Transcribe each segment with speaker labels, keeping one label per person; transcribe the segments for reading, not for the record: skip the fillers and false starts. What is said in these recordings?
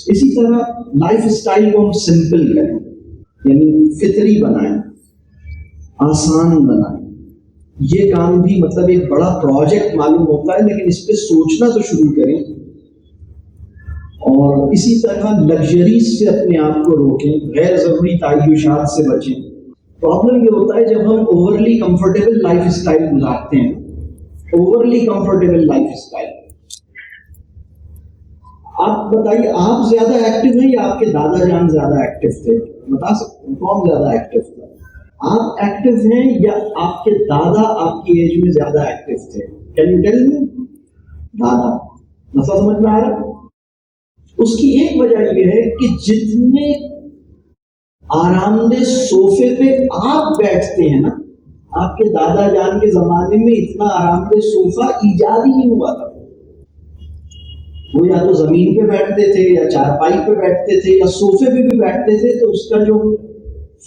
Speaker 1: اسی طرح life style کو ہم سمپل کریں، یعنی فطری بنائیں، آسان بنائیں. یہ کام بھی مطلب ایک بڑا پروجیکٹ معلوم ہوتا ہے، لیکن اس پہ سوچنا تو شروع کریں. اور اسی طرح لگژریز سے اپنے آپ کو روکیں، غیر ضروری تعیشات سے بچیں. پرابلم یہ ہوتا ہے جب ہم اوورلی کمفرٹیبل لائف اسٹائل گزارتے ہیں. Overly comfortable life style. آپ بتائیے، آپ زیادہ ایکٹیو ہیں یا آپ کے دادا جان زیادہ ایکٹیو تھے؟ بتا سکتے ہیں کون زیادہ ایکٹیو تھا؟ آپ ایکٹیو ہیں یا آپ کے دادا آپ کی ایج میں زیادہ ایکٹیو تھے؟ Can you tell me? دادا. مسئلہ سمجھ میں آ رہا ہے؟ اس کی ایک وجہ یہ ہے کہ جتنے آرام دہ صوفے پہ آپ بیٹھتے ہیں نا، آپ کے دادا جان کے زمانے میں اتنا آرام دہ صوفہ ایجاد ہی نہیں ہوا تھا. وہ یا تو زمین پہ بیٹھتے تھے یا چارپائی پہ بیٹھتے تھے یا صوفے پہ بھی بیٹھتے تھے، تو اس کا جو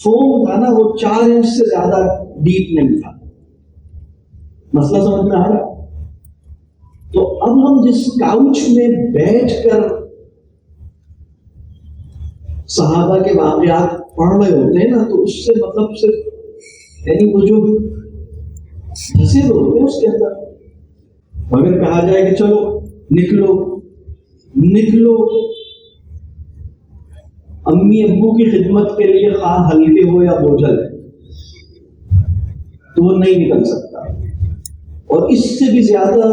Speaker 1: فوم تھا نا وہ 4 انچ سے زیادہ ڈیپ نہیں تھا. مسئلہ سمجھ میں آ رہا؟ تو اب ہم جس کاؤچ میں بیٹھ کر صحابہ کے واقعات پڑھ رہے ہوتے ہیں نا، تو اس سے مطلب صرف یعنی وہ جو پھنسے ہوتے ہیں اس کے اندر. اگر کہا جائے کہ چلو نکلو نکلو امی ابو کی خدمت کے لیے، خواہ ہلکے ہو یا بوجھل ہے، تو وہ نہیں نکل سکتا. اور اس سے بھی زیادہ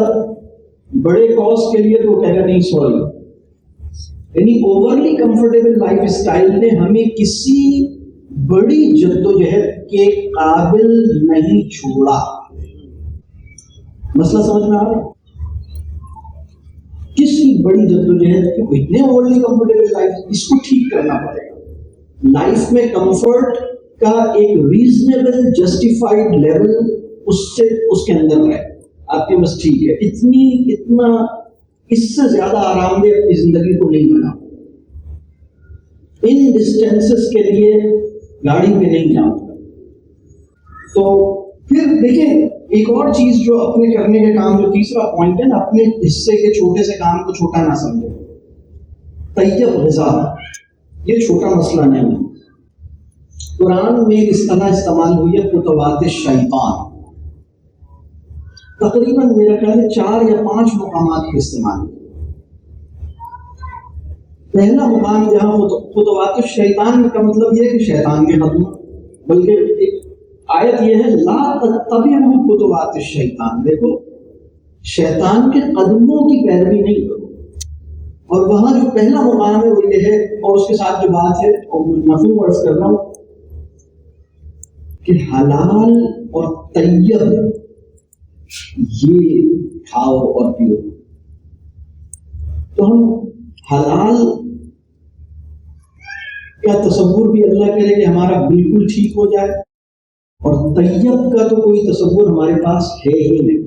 Speaker 1: بڑے کاز کے لیے تو وہ کہے گا نہیں سوری. یعنی اوورلی کمفرٹیبل لائف اسٹائل نے ہمیں کسی بڑی جدوجہد کے قابل نہیں چھوڑا. مسئلہ سمجھ میں آ رہا ہے؟ کسی بڑی جدوجہد کے اتنے اوورلی کمفرٹیبل لائف، اس کو ٹھیک کرنا پڑے گا. لائف میں کمفرٹ کا ایک ریزنیبل جسٹیفائڈ لیول اس کے اندر ہے. آپ کے بس ٹھیک ہے، اتنا اس سے زیادہ آرام دہ اپنی زندگی کو نہیں بنا. ان ڈسٹینسز کے لیے گاڑی پہ نہیں جاؤں گا. تو پھر دیکھیں ایک اور چیز جو اپنے کرنے کے کام، جو تیسرا پوائنٹ ہے نا، اپنے حصے کے چھوٹے سے کام کو چھوٹا نہ سمجھو. طیب غذا یہ چھوٹا مسئلہ نہیں ہے. قرآن میں اس طرح استعمال ہوئی ہے خطوات الشیطان. تقریباً میرا خیال ہے 4 یا 5 مقامات پہ استعمال ہوئی. پہلا مقام جہاں خطوات الشیطان کا مطلب یہ ہے کہ شیطان کے قدم، بلکہ ایک آیت یہ ہے لا تتبعوا خطوات الشیطان. دیکھو شیطان کے قدموں کی پیروی نہیں کرو. اور وہاں جو پہلا مقام ہے وہ یہ ہے، اور اس کے ساتھ جو بات ہے اور مفہوم عرض کر رہا ہوں کہ حلال اور طیب یہ کھاؤ اور پیو. تو ہم حلال کا تصور بھی اللہ کرے کہ ہمارا بالکل ٹھیک ہو جائے، اور طیب کا تو کوئی تصور ہمارے پاس ہے ہی نہیں.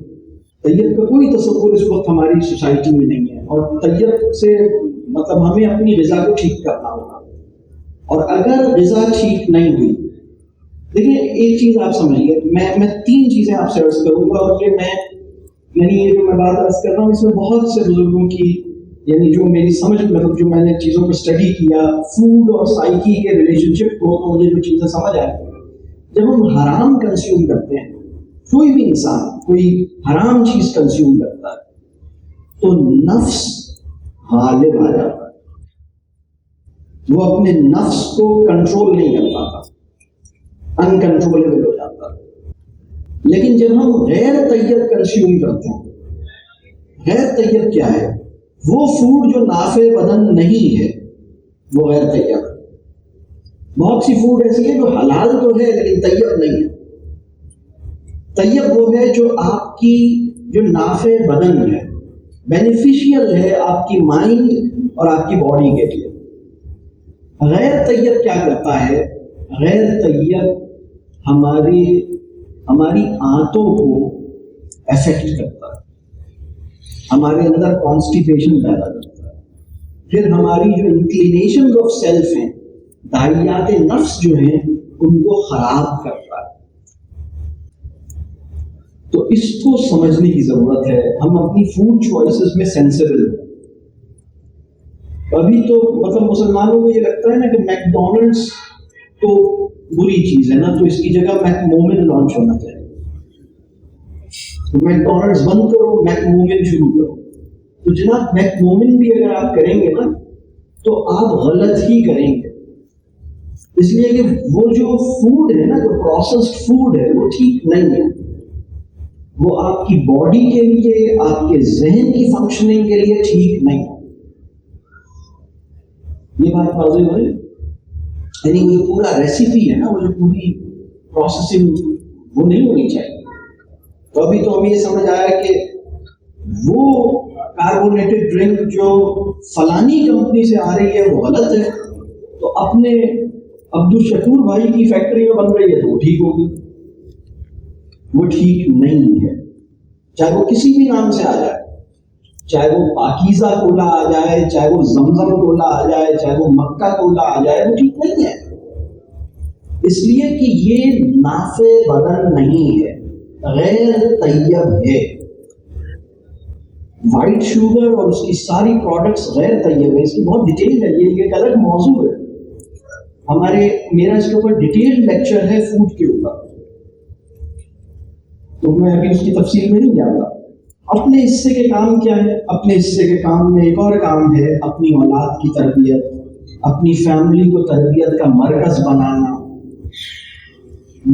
Speaker 1: طیب کا کوئی تصور اس وقت ہماری سوسائٹی میں نہیں ہے. اور طیب سے مطلب ہمیں اپنی غذا کو ٹھیک کرنا ہوگا. اور اگر غذا ٹھیک نہیں ہوئی، دیکھیں ایک چیز آپ سمجھیے، میں 3 چیزیں آپ سے عرض کروں گا، اور یہ یہ جو میں بات عرض کر رہا ہوں اس میں بہت سے بزرگوں کی یعنی جو میری سمجھ مطلب جو میں نے چیزوں کو اسٹڈی کیا، فوڈ اور سائیکی کے ریلیشن شپ کو، تو مجھے جو چیزیں سمجھ آئی. جب ہم حرام کنزیوم کرتے ہیں، کوئی بھی انسان کوئی حرام چیز کنزیوم کرتا ہے، تو نفس غالب آ جاتا ہے. وہ اپنے نفس کو کنٹرول نہیں کر پاتا، انکنٹرولبل ہو جاتا ہے. لیکن جب ہم غیر طیب کنزیوم کرتے ہیں، غیر طیب کیا ہے؟ وہ فوڈ جو نافع بدن نہیں ہے، وہ غیر طیب ہے. بہت سی فوڈ ایسی ہے جو حلال تو ہے لیکن طیب نہیں ہے. طیب وہ ہے جو آپ کی جو نافع بدن ہے، بینیفیشیل ہے آپ کی مائنڈ اور آپ کی باڈی کے لیے. غیر طیب کیا کرتا ہے؟ غیر طیب ہماری آنتوں کو افیکٹ کرتا ہے، ہمارے اندر کانسٹیپیشن پیدا کرتا ہے. پھر ہماری جو انکلینیشن آف سیلف ہیں، داعیات نفس جو ہیں، ان کو خراب کرتا ہے. تو اس کو سمجھنے کی ضرورت ہے. ہم اپنی فوڈ چوائسز میں سینسیبل ہیں. ابھی تو مطلب مسلمانوں کو یہ لگتا ہے نا کہ میک ڈونلڈس تو بری چیز ہے نا، تو اس کی جگہ میک مومن لانچ ہونا چاہیے. تو میک ڈونلڈس بند کرو، میک مومن شروع کرو. تو جناب میک مومن بھی اگر آپ کریں گے نا تو آپ غلط ہی کریں گے، اس لیے کہ وہ جو فوڈ ہے نا، جو پروسیسڈ فوڈ ہے وہ ٹھیک نہیں ہے. وہ آپ کی باڈی کے لیے، آپ کے ذہن کی فنکشننگ کے لیے ٹھیک نہیں ہے. یہ بات واضح ہوئی. یعنی وہ پورا ریسیپی ہے نا، وہ جو پوری پروسیسنگ وہ نہیں ہونی چاہیے. تو ابھی تو ہمیں یہ سمجھ آیا کہ وہ کاربونیٹڈ ڈرنک جو فلانی کمپنی سے آ رہی ہے وہ غلط ہے، تو اپنے عبدالشکور بھائی کی فیکٹری میں بن رہی ہے تو وہ ٹھیک ہوگی. وہ ٹھیک نہیں ہے، چاہے وہ کسی بھی نام سے آ جائے، چاہے وہ پاکیزہ کولا آ جائے، چاہے وہ زمزم کولا آ جائے، چاہے وہ مکہ کولا آ جائے، وہ ٹھیک نہیں ہے. اس لیے کہ یہ نافع بدن نہیں ہے، غیر طیب ہے. وائٹ شوگر اور اس کی ساری پروڈکٹس غیر طیب ہے. اس کی بہت ڈیٹیل ہے، یہ ایک الگ موضوع ہے. میرا اس کے اوپر ڈیٹیل لیکچر ہے فوڈ کے اوپر، تو میں ابھی اس کی تفصیل میں نہیں جاتا. اپنے حصے کے کام کیا ہے؟ اپنے حصے کے کام میں ایک اور کام ہے اپنی اولاد کی تربیت، اپنی فیملی کو تربیت کا مرکز بنانا،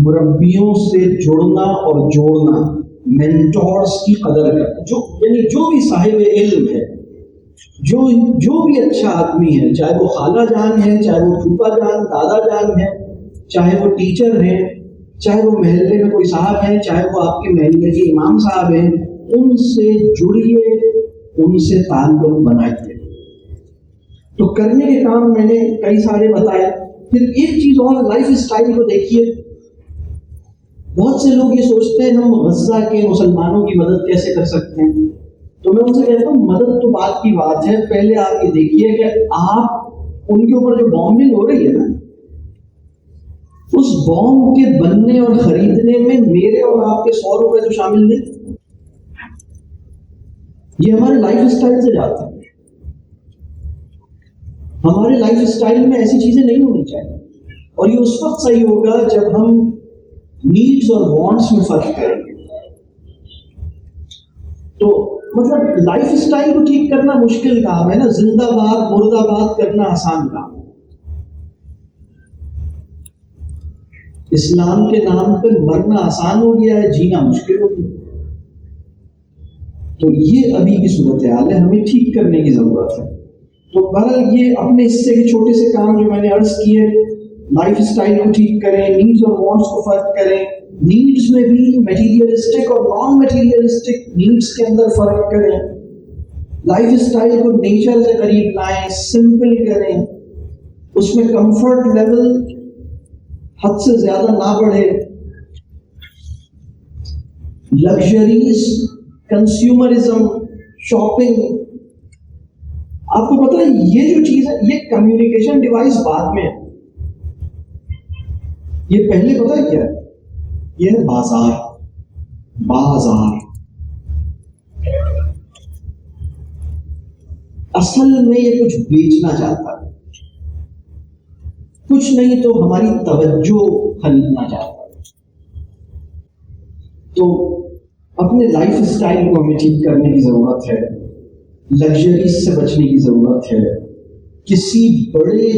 Speaker 1: مربیوں سے جڑنا اور جوڑنا، مینٹورز کی قدر کرنا. یعنی جو بھی صاحب علم ہے، جو بھی اچھا آدمی ہے، چاہے وہ خالہ جان ہے، چاہے وہ پھوپھا جان، دادا جان ہے، چاہے وہ ٹیچر ہیں، چاہے وہ محلے میں کوئی صاحب ہیں، چاہے وہ آپ کے محلے کے امام صاحب ہیں، ان سے جڑیے، ان سے تعلق بنائیے. تو کرنے کے کام میں نے کئی سارے بتائے. پھر ایک چیز اور، لائف اسٹائل کو دیکھیے. بہت سے لوگ یہ سوچتے ہیں ہم غزہ کے مسلمانوں کی مدد کیسے کر سکتے ہیں. تو میں ان سے کہتا ہوں مدد تو بات کی بات ہے، پہلے آپ یہ دیکھیے کہ آپ ان کے اوپر جو بامبنگ ہو رہی ہے نا، اس بام کے بننے اور خریدنے میں میرے اور آپ کے 100 روپے تو شامل نہیں. یہ ہمارے لائف اسٹائل سے جاتا ہے. ہمارے لائف اسٹائل میں ایسی چیزیں نہیں ہونی چاہیے. اور یہ اس وقت صحیح ہوگا جب ہم نیڈز اور وانٹس میں فرق کریں گے. تو مطلب لائف اسٹائل کو ٹھیک کرنا مشکل کام ہے نا، زندہ باد مردہ باد کرنا آسان کام. اسلام کے نام پہ مرنا آسان ہو گیا ہے، جینا مشکل ہو گیا. تو یہ ابھی کی صورتحال ہے، ہمیں ٹھیک کرنے کی ضرورت ہے. تو بہرحال یہ اپنے حصے کے چھوٹے سے کام جو میں نے عرض کیے، لائف اسٹائل کو ٹھیک کریں، نیڈز اور وانٹس کو فرق کریں. نیڈز میں بھی میٹیریلسٹک اور نان میٹیریلسٹک نیڈز کے اندر فرق کریں. لائف اسٹائل کو نیچر سے قریب لائیں، سمپل کریں، اس میں کمفرٹ لیول حد سے زیادہ نہ بڑھے. Luxuries, consumerism, shopping. آپ کو پتا ہے یہ جو چیز ہے یہ کمیونیکیشن ڈیوائس بعد میں ہے. یہ پہلے پتا ہے کیا ہے؟ یہ ہے بازار. اصل میں یہ کچھ بیچنا چاہتا ہے، کچھ نہیں تو ہماری توجہ خریدنا چاہتا ہے. تو اپنے لائف اسٹائل کو ہمیں ٹھیک کرنے کی ضرورت ہے، لگژریز سے بچنے کی ضرورت ہے. کسی بڑے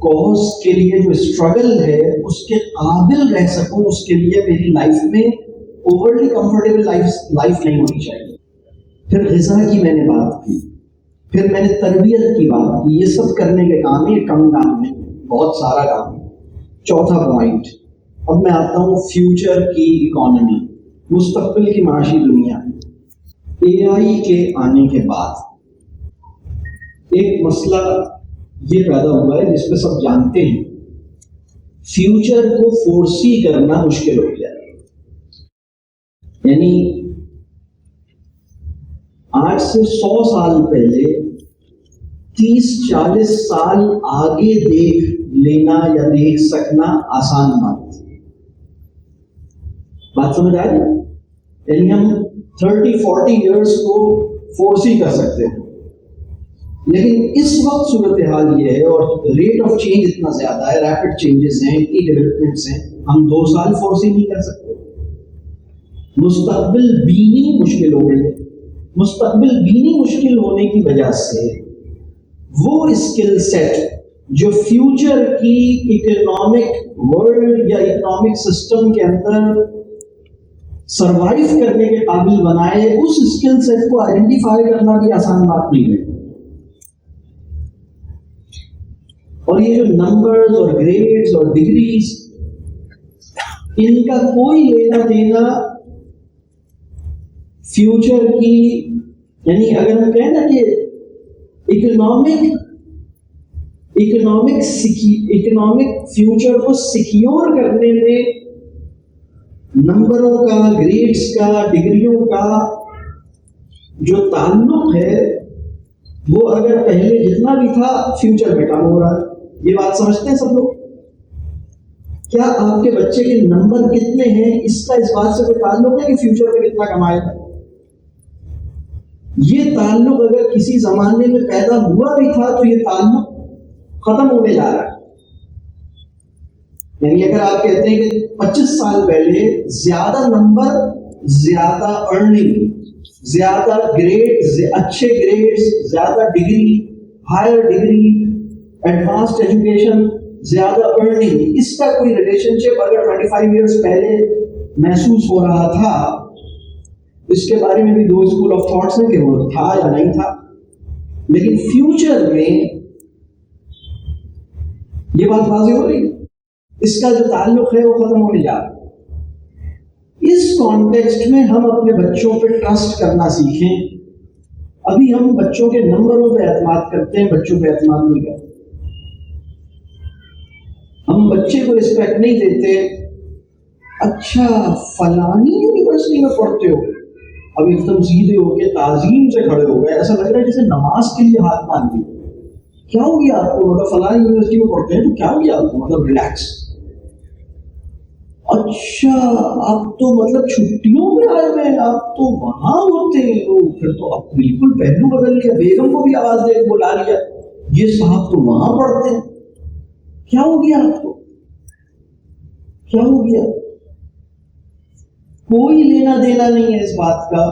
Speaker 1: کاز کے لیے جو اسٹرگل ہے اس کے قابل رہ سکوں، اس کے لیے میری لائف میں اوورلی کمفرٹیبل لائف نہیں ہونی چاہیے. پھر غذا کی میں نے بات کی، پھر میں نے تربیت کی بات کی. یہ سب کرنے کے کام ہے، کم کام نہیں، بہت سارا کام ہے. چوتھا پوائنٹ، اب میں آتا ہوں فیوچر کی اکانومی، مستقبل کی معاشی دنیا. AI کے آنے کے بعد ایک مسئلہ یہ پیدا ہوا ہے جس پہ سب جانتے ہیں، فیوچر کو فورسی کرنا مشکل ہو گیا ہے. یعنی آج سے 100 سال پہلے 30-40 سال آگے دیکھ لینا یا دیکھ سکنا آسان بات تھی. بات سمجھ آ رہی ہے؟ یعنی ہم 30-40 ایئرس کو فورسی کر سکتے ہیں، لیکن اس وقت صورتحال یہ ہے اور ریٹ آف چینج اتنا زیادہ ہے، ریپڈ چینجز ہیں، اتنی ڈیولپمنٹس ہیں، ہم 2 سال فورس ہی نہیں کر سکتے. مستقبل بینی مشکل ہو گئی ہے. مستقبل بینی مشکل ہونے کی وجہ سے وہ اسکل سیٹ جو فیوچر کی اکنامک ورلڈ یا اکنامک سسٹم کے اندر سروائیو کرنے کے قابل بنائے، اس اسکل سیٹ کو آئیڈینٹیفائی کرنا بھی آسان بات نہیں ہے. اور یہ جو نمبرز اور گریڈز اور ڈگریز، ان کا کوئی لینا دینا فیوچر کی، یعنی اگر ہم کہیں نا کہ اکنامک فیوچر کو سیکیور کرنے میں نمبروں کا، گریڈز کا، ڈگریوں کا جو تعلق ہے وہ اگر پہلے جتنا بھی تھا فیوچر میں کم ہو رہا ہے. یہ بات سمجھتے ہیں سب لوگ؟ کیا آپ کے بچے کے نمبر کتنے ہیں اس کا اس بات سے کوئی تعلق ہے کہ فیوچر میں کتنا کمائے گا؟ یہ تعلق اگر کسی زمانے میں پیدا ہوا بھی تھا تو یہ تعلق ختم ہونے جا رہا ہے. یعنی اگر آپ کہتے ہیں کہ 25 سال پہلے زیادہ نمبر، زیادہ ارننگ، زیادہ گریڈ، اچھے گریڈز، زیادہ degree, higher degree, advanced education, زیادہ ارننگ، اس کا کوئی ریلیشن شپ اگر 25 ایئرس پہلے محسوس ہو رہا تھا، اس کے بارے میں بھی 2 اسکول آف تھاٹس ہیں کہ وہ تھا یا نہیں تھا. لیکن فیوچر میں یہ بات واضح ہو رہی ہے، اس کا جو تعلق ہے وہ ختم ہونے جا رہا ہے. اس کانٹیکسٹ میں ہم اپنے بچوں پہ ٹرسٹ کرنا سیکھیں. ابھی ہم بچوں کے نمبروں پہ اعتماد کرتے ہیں، بچوں پہ اعتماد نہیں کرتے. ہم بچے کو رسپیکٹ نہیں دیتے. اچھا فلانی یونیورسٹی میں پڑھتے ہو، اب ایک دم سیدھے ہو کے تعظیم سے کھڑے ہو گئے، ایسا لگ رہا ہے جیسے نماز کے لیے ہاتھ باندھ دی. کیا ہو گیا آپ کو؟ مطلب فلانی یونیورسٹی میں پڑھتے ہیں تو کیا ہو گیا آپ کو؟ مطلب ریلیکس. اچھا آپ تو مطلب چھٹیوں میں آئے ہوئے ہیں، آپ تو وہاں ہوتے ہیں. پھر تو اب بالکل پہلو بدل لیا، بیگم کو بھی آواز دے کے بلا لیا، یہ صاحب تو وہاں پڑھتے ہیں. کیا ہو گیا آپ کو؟ کیا ہو گیا؟ کوئی لینا دینا نہیں ہے اس بات کا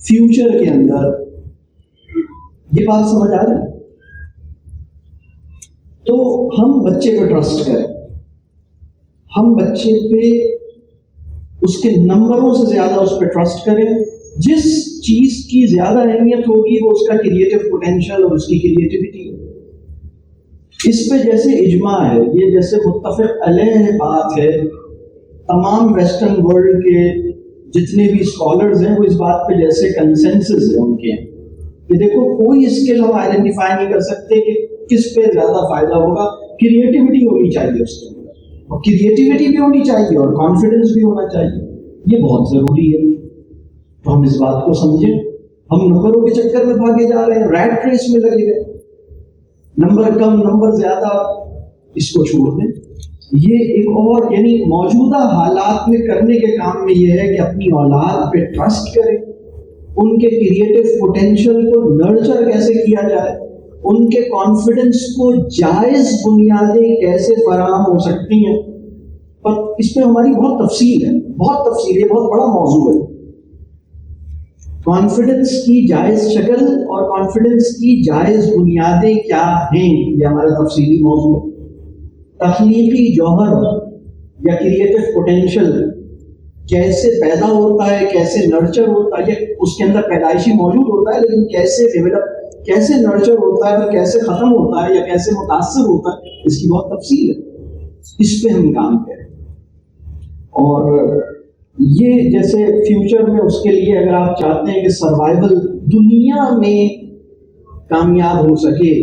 Speaker 1: فیوچر کے اندر. یہ بات سمجھ آ رہی؟ تو ہم بچے پہ ٹرسٹ کریں، ہم بچے پہ اس کے نمبروں سے زیادہ اس پہ ٹرسٹ کریں. جس چیز کی زیادہ اہمیت ہوگی وہ اس کا کریٹو پوٹینشیل اور اس کی کریٹیوٹی ہے. اس پہ جیسے اجماع ہے، یہ جیسے متفق علیہ بات ہے، تمام ویسٹرن ورلڈ کے جتنے بھی اسکالرز ہیں وہ اس بات پہ جیسے کنسنسس ہے ان کے کہ دیکھو کوئی اسکل ہم آئیڈینٹیفائی نہیں کر سکتے کہ کس پہ زیادہ فائدہ ہوگا. کریٹیوٹی ہونی چاہیے اس کے اندر، اور کریٹیوٹی بھی ہونی چاہیے اور کانفیڈنس بھی ہونا چاہیے. یہ بہت ضروری ہے. تو ہم اس بات کو سمجھیں. ہم نمبروں کے چکر میں بھاگے جا رہے ہیں، ریٹ ریس میں لگے گئے، نمبر کم نمبر زیادہ، اس کو چھوڑ دیں. یہ ایک اور یعنی موجودہ حالات میں کرنے کے کام میں یہ ہے کہ اپنی اولاد پہ ٹرسٹ کریں، ان کے کریٹو پوٹینشیل کو نرچر کیسے کیا جائے، ان کے کانفیڈنس کو جائز بنیادیں کیسے فراہم ہو سکتی ہیں. اور اس پہ ہماری بہت تفصیل ہے، بہت تفصیل ہے، بہت بڑا موضوع ہے. کانفیڈنس کی جائز شکل اور کانفیڈنس کی جائز بنیادیں کیا ہیں، یہ ہمارا تفصیلی موضوع ہے. تخلیقی جوہر یا کریٹو پوٹینشیل کیسے پیدا ہوتا ہے، کیسے نرچر ہوتا ہے، اس کے اندر پیدائشی موجود ہوتا ہے، لیکن کیسے ڈیولپ، کیسے نرچر ہوتا ہے، کیسے ختم ہوتا ہے یا کیسے متاثر ہوتا ہے، اس کی بہت تفصیل ہے. اس پہ ہم کام کریں. اور یہ جیسے فیوچر میں اس کے لیے اگر آپ چاہتے ہیں کہ سروائیول دنیا میں کامیاب ہو سکے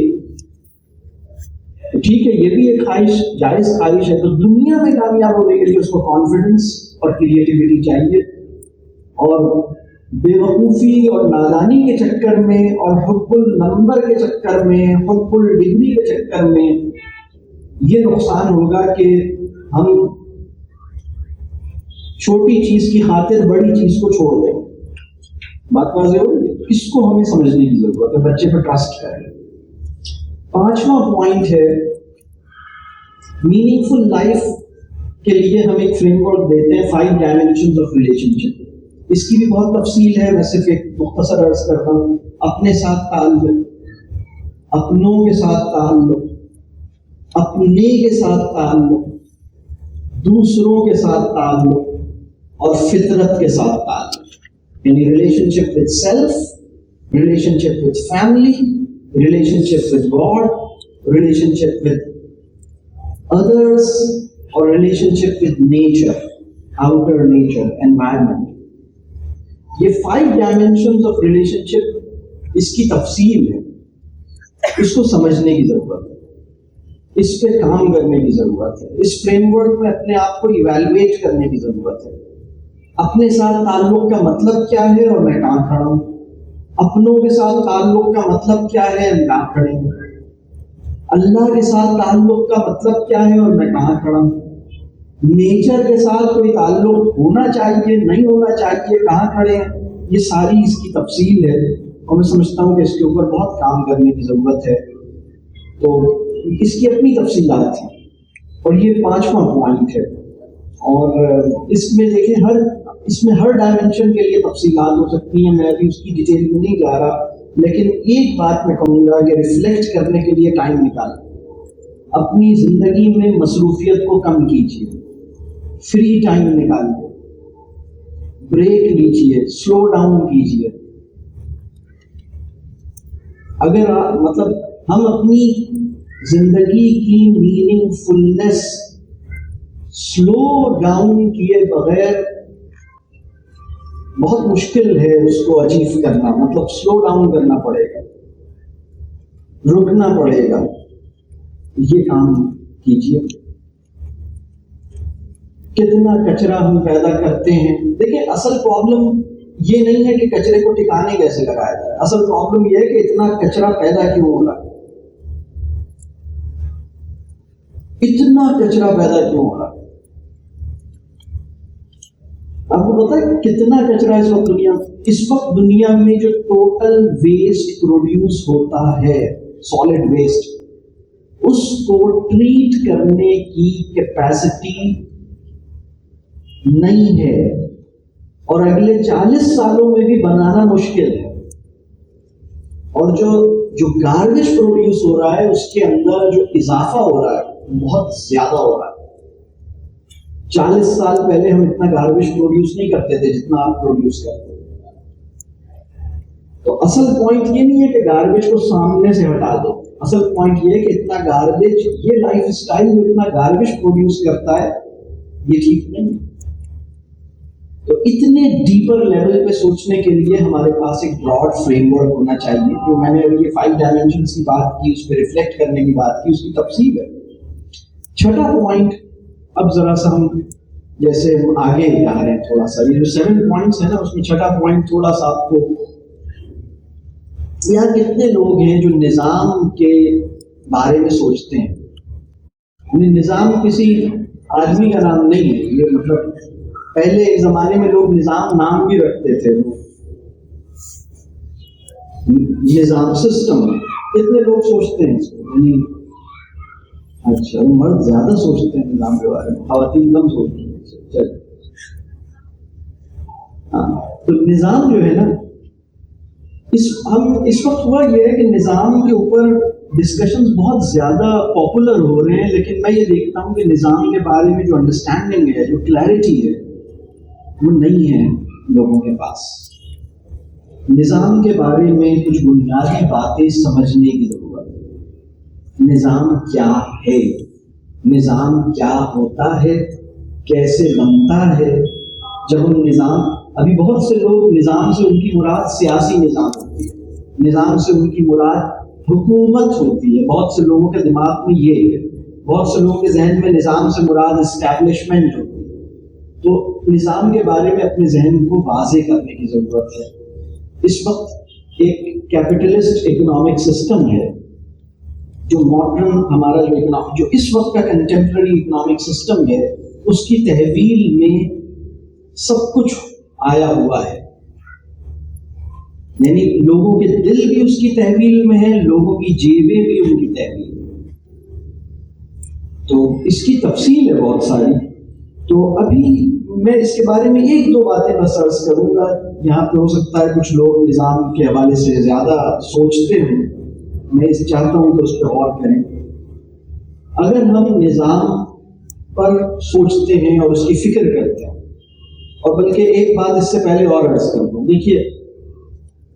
Speaker 1: تو ٹھیک ہے، یہ بھی ایک خواہش، جائز خواہش ہے. تو دنیا میں کامیاب ہونے کے لیے اس کو کانفیڈنس اور کریٹیوٹی چاہیے. اور بے وقوفی اور نادانی کے چکر میں اور حب النمبر کے چکر میں، حب الڈگری کے چکر میں یہ نقصان ہوگا کہ ہم چھوٹی چیز کی خاطر بڑی چیز کو چھوڑ دیں. بات واضح ہو رہی ہے؟ اس کو ہمیں سمجھنے کی ضرورت ہے، بچے پر ٹرسٹ کریں۔ 5واں پوائنٹ ہے میننگ فل لائف کے لیے ہم ایک فریم ورک دیتے ہیں 5 ڈائمینشنز آف ریلیشن شپ۔ اس کی بھی بہت تفصیل ہے، میں صرف ایک مختصر عرض کرتا ہوں۔ اپنے ساتھ تعلق، اپنوں کے ساتھ تعلق، اپنے کے ساتھ تعلق، دوسروں کے ساتھ تعلق اور فطرت کے ساتھ تعلق، یعنی relation ship with self, relation ship with family, relation ship with God, relation ship with others اور relation ship with nature, outer nature, environment. یہ 5 ڈائمینشنز آف ریلیشن شپ، اس کی تفصیل ہے، اس کو سمجھنے کی ضرورت ہے، اس پہ کام کرنے کی ضرورت ہے، اس فریم ورک میں اپنے آپ کو ایویلویٹ کرنے کی ضرورت ہے۔ اپنے ساتھ تعلق کا مطلب کیا ہے اور میں کہاں کھڑا ہوں، اپنوں کے ساتھ تعلق کا مطلب کیا ہے، ہم کہاں کھڑے ہیں، اللہ کے ساتھ تعلق کا مطلب کیا ہے اور میں کہاں کھڑا ہوں، نیچر کے ساتھ کوئی تعلق ہونا چاہیے نہیں ہونا چاہیے، کہاں کھڑے ہیں، یہ ساری اس کی تفصیل ہے اور میں سمجھتا ہوں کہ اس کے اوپر بہت کام کرنے کی ضرورت ہے۔ تو اس کی اپنی تفصیلات ہیں اور یہ 5واں پوائنٹ ہے، اور اس میں دیکھیں اس میں ہر ڈائمینشن کے لیے تفصیلات ہو سکتی ہیں، میں ابھی اس کی ڈیٹیل میں نہیں جا رہا، لیکن ایک بات میں کہوں گا کہ ریفلیکٹ کرنے کے لیے ٹائم نکالیں، اپنی زندگی میں مصروفیت کو کم کیجیے، فری ٹائم نکالیے، بریک لیجیے، سلو ڈاؤن کیجیے۔ اگر ہم اپنی زندگی کی میننگ فلنس سلو ڈاؤن کیے بغیر بہت مشکل ہے اس کو اچیو کرنا، سلو ڈاؤن کرنا پڑے گا، رکنا پڑے گا، یہ کام کیجیے۔ کتنا کچرا ہم پیدا کرتے ہیں، دیکھیں اصل پرابلم یہ نہیں ہے کہ کچرے کو ٹھکانے کیسے لگایا جائے، اصل پرابلم یہ ہے کہ اتنا کچرا پیدا کیوں ہو رہا ہے، اتنا کچرا پیدا کیوں ہو رہا ہے۔ آپ کو پتا ہے کتنا کچرا اس وقت دنیا میں جو ٹوٹل ویسٹ پروڈیوس ہوتا ہے، سالڈ ویسٹ، اس کو ٹریٹ کرنے کی کیپیسٹی نہیں ہے اور اگلے 40 سالوں میں بھی بنانا مشکل ہے، اور جو گاربیج پروڈیوس ہو رہا ہے اس کے اندر جو اضافہ ہو رہا ہے بہت زیادہ ہو رہا ہے۔ 40 سال پہلے ہم اتنا گاربیج پروڈیوس نہیں کرتے تھے جتنا آپ پروڈیوس کرتے ہیں۔ تو اصل پوائنٹ یہ نہیں ہے کہ گاربیج کو سامنے سے ہٹا دو، اصل پوائنٹ یہ ہے کہ اتنا گاربیج، یہ لائف اسٹائل جو اتنا گاربیج پروڈیوس کرتا ہے یہ ٹھیک نہیں ہے۔ تو اتنے ڈیپر لیول پہ سوچنے کے لیے ہمارے پاس ایک براڈ فریم ورک ہونا چاہیے، جو میں نے ابھی یہ 5 ڈائمینشنز کی بات کی، اس پہ ریفلیکٹ کرنے کی بات کی، اس کی تفصیل ہے۔ 6واں پوائنٹ، اب ذرا سا ہم جیسے آگے جا رہے ہیں تھوڑا سا، یہ جو 7 پوائنٹس ہیں نا اس میں 6واں پوائنٹ تھوڑا سا آپ کو، یہاں کتنے لوگ ہیں جو نظام کے بارے میں سوچتے ہیں؟ نظام کسی آدمی کا نام نہیں ہے، یہ پہلے ایک زمانے میں لوگ نظام نام بھی رکھتے تھے، نظام سسٹم، کتنے لوگ سوچتے ہیں اس کو؟ اچھا، مرد زیادہ سوچتے ہیں نظام کے بارے میں، خواتین کم سوچتی ہیں۔ تو نظام جو ہے نا، اس وقت ہوا یہ ہے کہ نظام کے اوپر ڈسکشنز بہت زیادہ پاپولر ہو رہے ہیں، لیکن میں یہ دیکھتا ہوں کہ نظام کے بارے میں جو انڈرسٹینڈنگ ہے، جو کلیئرٹی ہے، وہ نہیں ہے لوگوں کے پاس۔ نظام کے بارے میں کچھ بنیادی باتیں سمجھنے کی ضرورت ہے۔ نظام کیا ہے، نظام کیا ہوتا ہے، کیسے بنتا ہے۔ جب ہم نظام، ابھی بہت سے لوگ نظام سے ان کی مراد سیاسی نظام ہوتی ہے، نظام سے ان کی مراد حکومت ہوتی ہے، بہت سے لوگوں کے دماغ میں یہ ہے، بہت سے لوگوں کے ذہن میں نظام سے مراد اسٹیبلشمنٹ ہوتی ہے۔ تو نظام کے بارے میں اپنے ذہن کو واضح کرنے کی ضرورت ہے۔ اس وقت ایک کیپٹلسٹ اکنامک سسٹم ہے، جو ماڈرن ہمارا جو اس وقت کا کنٹمپرری اکنامک سسٹم ہے، اس کی تحویل میں سب کچھ آیا ہوا ہے۔ یعنی لوگوں کے دل بھی اس کی تحویل میں ہیں، لوگوں کی جیبیں بھی ان کی تحویل میں۔ تو اس کی تفصیل ہے بہت ساری، تو ابھی میں اس کے بارے میں ایک دو باتیں بس عرض کروں گا۔ یہاں پہ ہو سکتا ہے کچھ لوگ نظام کے حوالے سے زیادہ سوچتے ہوں، میں اس چاہتا ہوں کہ اس پہ غور کریں۔ اگر ہم نظام پر سوچتے ہیں اور اس کی فکر کرتے ہیں، اور بلکہ ایک بات اس سے پہلے اور عرض کر دوں، دیکھیے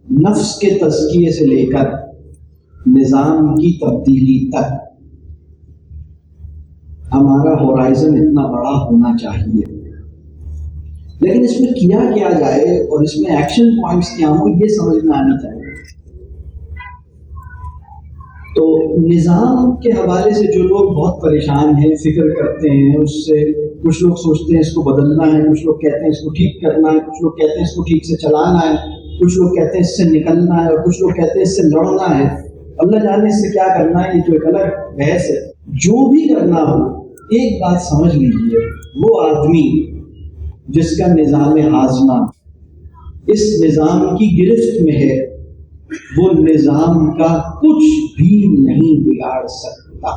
Speaker 1: نفس کے تزکیے سے لے کر نظام کی تبدیلی تک ہمارا ہورائزن اتنا بڑا ہونا چاہیے، لیکن اس میں کیا کیا جائے اور اس میں ایکشن پوائنٹس کیا ہوں یہ سمجھ میں آنا چاہیے۔ تو نظام کے حوالے سے جو لوگ بہت پریشان ہیں، فکر کرتے ہیں اس سے، کچھ لوگ سوچتے ہیں اس کو بدلنا ہے، کچھ لوگ کہتے ہیں اس کو ٹھیک کرنا ہے، کچھ لوگ کہتے ہیں اس کو ٹھیک سے چلانا ہے، کچھ لوگ کہتے ہیں اس سے نکلنا ہے، اور کچھ لوگ کہتے ہیں اس سے لڑنا ہے۔ اللہ جانے اس سے کیا کرنا ہے، یہ تو ایک الگ بحث ہے۔ جو بھی کرنا ہو ایک بات سمجھ لیجیے، وہ آدمی جس کا نظام ہاضمہ اس نظام کی گرفت میں ہے، وہ نظام کا کچھ بھی نہیں بگاڑ سکتا۔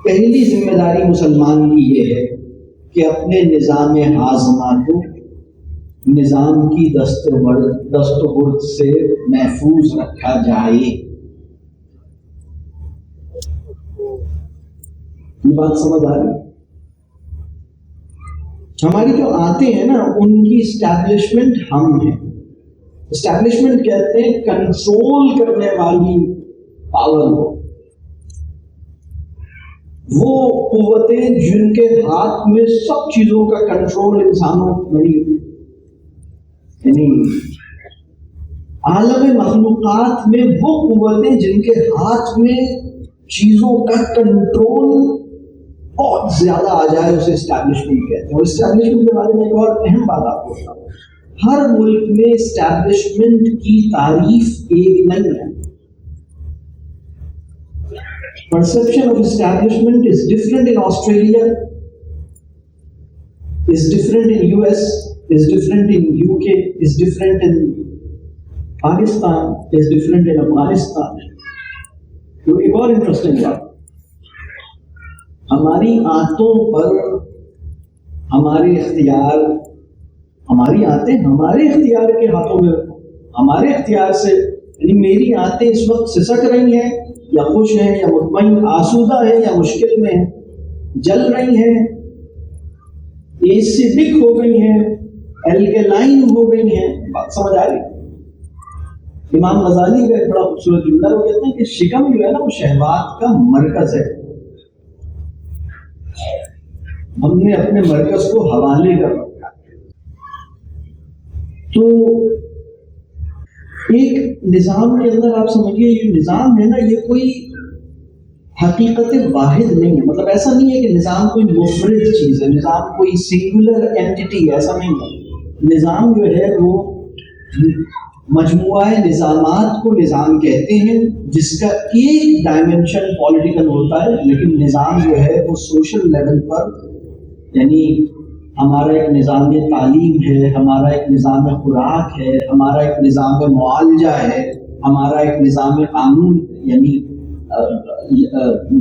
Speaker 1: پہلی ذمہ داری مسلمان کی یہ ہے کہ اپنے نظام ہاضمہ کو نظام کی دست و برد سے محفوظ رکھا جائے۔ یہ بات سمجھ آ رہی؟ ہماری جو آتے ہیں نا ان کی اسٹیبلشمنٹ ہم ہیں۔ اسٹیبلشمنٹ کہتے ہیں کنٹرول کرنے والی پاور کو، وہ قوتیں جن کے ہاتھ میں سب چیزوں کا کنٹرول انسانوں یعنی عالم مخلوقات میں وہ قوتیں جن کے ہاتھ میں چیزوں کا کنٹرول بہت زیادہ آ جائے، اسے اسٹیبلشمنٹ کہتے ہیں۔ اور اسٹیبلشمنٹ کے بارے میں ایک اور اہم بات آپ کو بتاؤں، ہر ملک میں اسٹیبلشمنٹ کی تعریف ایک نہیں ہے۔ Perception of establishment is different in Australia, is different in US, is different in UK, is different in Pakistan, is different in Afghanistan. تو ایک اور انٹرسٹنگ بات، ہماری آنتوں پر ہمارے اختیار، ہماری آنتیں ہمارے اختیار کے ہاتھوں میں، ہمارے اختیار سے، یعنی میری آنتیں اس وقت سسک رہی ہیں یا خوش ہیں یا مطمئن، آسودہ ہیں یا مشکل میں ہیں، جل رہی ہیں، ایسیڈک ہو گئی ہیں، الکلائن ہو گئی ہیں۔ بات سمجھ آ رہی؟ امام غزالی کا ایک بڑا خوبصورت جملہ، وہ کہتے ہیں کہ شکم جو ہے نا وہ شہوات کا مرکز ہے، ہم نے اپنے مرکز کو حوالے کر رکھا۔ تو ایک نظام کے اندر آپ سمجھیے، یہ نظام ہے نا، یہ کوئی حقیقت واحد نہیں ہے، مطلب ایسا نہیں ہے کہ نظام کوئی منفرد چیز ہے، نظام کوئی سنگولر اینٹی ہے، ایسا نہیں ہے۔ نظام جو ہے وہ مجموعہ نظامات کو نظام کہتے ہیں، جس کا ایک ڈائمنشن پولیٹیکل ہوتا ہے، لیکن نظام جو ہے وہ سوشل لیول پر، یعنی ہمارا ایک نظام تعلیم ہے، ہمارا ایک نظام خوراک ہے، ہمارا ایک نظام معالجہ ہے، ہمارا ایک نظام قانون، یعنی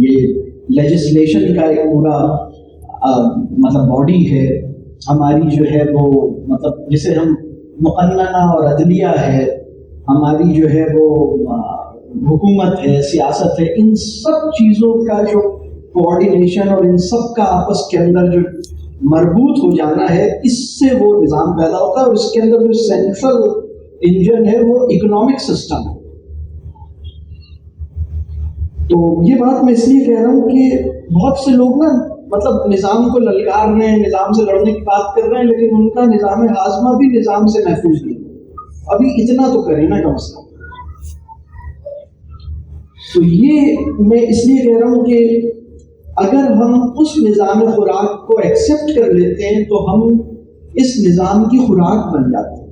Speaker 1: یہ لیجسلیشن کا ایک پورا مطلب باڈی ہے، ہماری جو ہے وہ مطلب جسے ہم مقننہ اور عدلیہ ہے، ہماری جو ہے وہ حکومت ہے، سیاست ہے، ان سب چیزوں کا جو کوآرڈینیشن اور ان سب کا آپس کے اندر جو مربوط ہو جانا ہے، اس سے وہ نظام پیدا ہوتا ہے، اور اس کے اندر جو سینٹرل انجن ہے وہ اکنامک سسٹم ہے۔ تو یہ بات میں اس لیے کہہ رہا ہوں کہ بہت سے لوگ نا مطلب نظام کو للکار رہے ہیں، نظام سے لڑنے کی بات کر رہے ہیں، لیکن ان کا نظام ہاضمہ بھی نظام سے محفوظ نہیں۔ ابھی اتنا تو کریں نا کم از کم۔ تو یہ میں اس لیے کہہ رہا ہوں کہ اگر ہم اس نظام خوراک کو ایکسیپٹ کر لیتے ہیں تو ہم اس نظام کی خوراک بن جاتے ہیں۔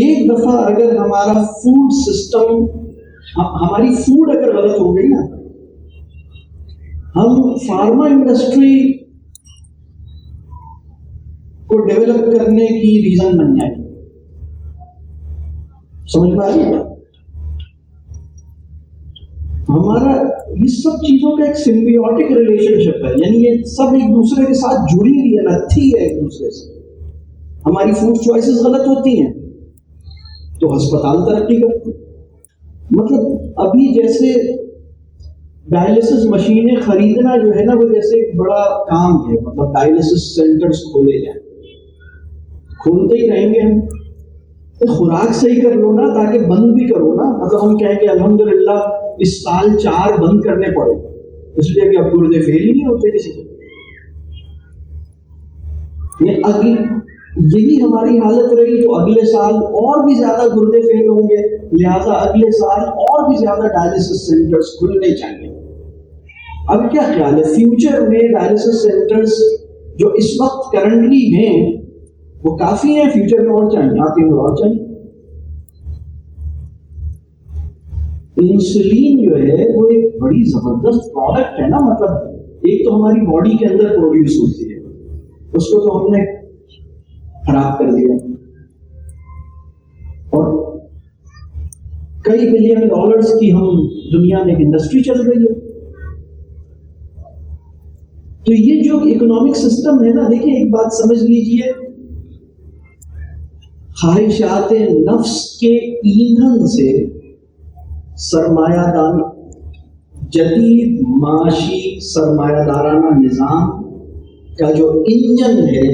Speaker 1: ایک دفعہ اگر ہمارا فوڈ سسٹم، ہماری فوڈ اگر غلط ہو گئی نا، ہم فارما انڈسٹری کو ڈیولپ کرنے کی ریزن بن جائیں گے۔ سمجھ پا رہی ہے؟ ہمارا یہ سب چیزوں کا ایک سمبیوٹک ریلیشن شپ ہے، یعنی یہ سب ایک دوسرے کے ساتھ جڑی ہوئی ہے، نتھی ہے ایک دوسرے سے. ہماری فوڈ چوائسز غلط ہوتی ہیں تو ہسپتال ترقی کرتے ہیں. مطلب ابھی جیسے ڈائلسس مشینیں خریدنا جو ہے نا وہ جیسے ایک بڑا کام ہے. مطلب ڈائلسس سینٹرز کھولے جائیں، کھولتے ہی رہیں گے ہم. خوراک صحیح کر لو نا تاکہ بند بھی کرو نا. مطلب ہم کہیں کہ الحمدللہ اس سال 4 بند کرنے پڑے اس لیے کہ اب گردے فیل ہی نہیں ہوتے کسی کے. یہی ہماری حالت رہی تو اگلے سال اور بھی زیادہ گردے فیل ہوں گے، لہذا اگلے سال اور بھی زیادہ ڈائلسس سینٹرز کھلنے چاہیے. اب کیا خیال ہے فیوچر میں ڈائلسس سینٹرز جو اس وقت کرنٹلی ہیں وہ کافی ہیں؟ فیوچر میں اور چاہیے؟ آپ کے اور چاہیے؟ انسولین جو ہے وہ ایک بڑی زبردست پروڈکٹ ہے نا. مطلب ایک تو ہماری باڈی کے اندر پروڈیوس ہوتی ہے، اس کو تو ہم نے خراب کر دیا اور کئی بلین ڈالرز کی ہم دنیا میں ایک انڈسٹری چل رہی ہے. تو یہ جو اکنامک سسٹم ہے نا، دیکھیں ایک بات سمجھ لیجئے، خواہشات نفس کے ایندھن سے سرمایہ دار جدید معاشی سرمایہ دارانہ نظام کا جو انجن ہے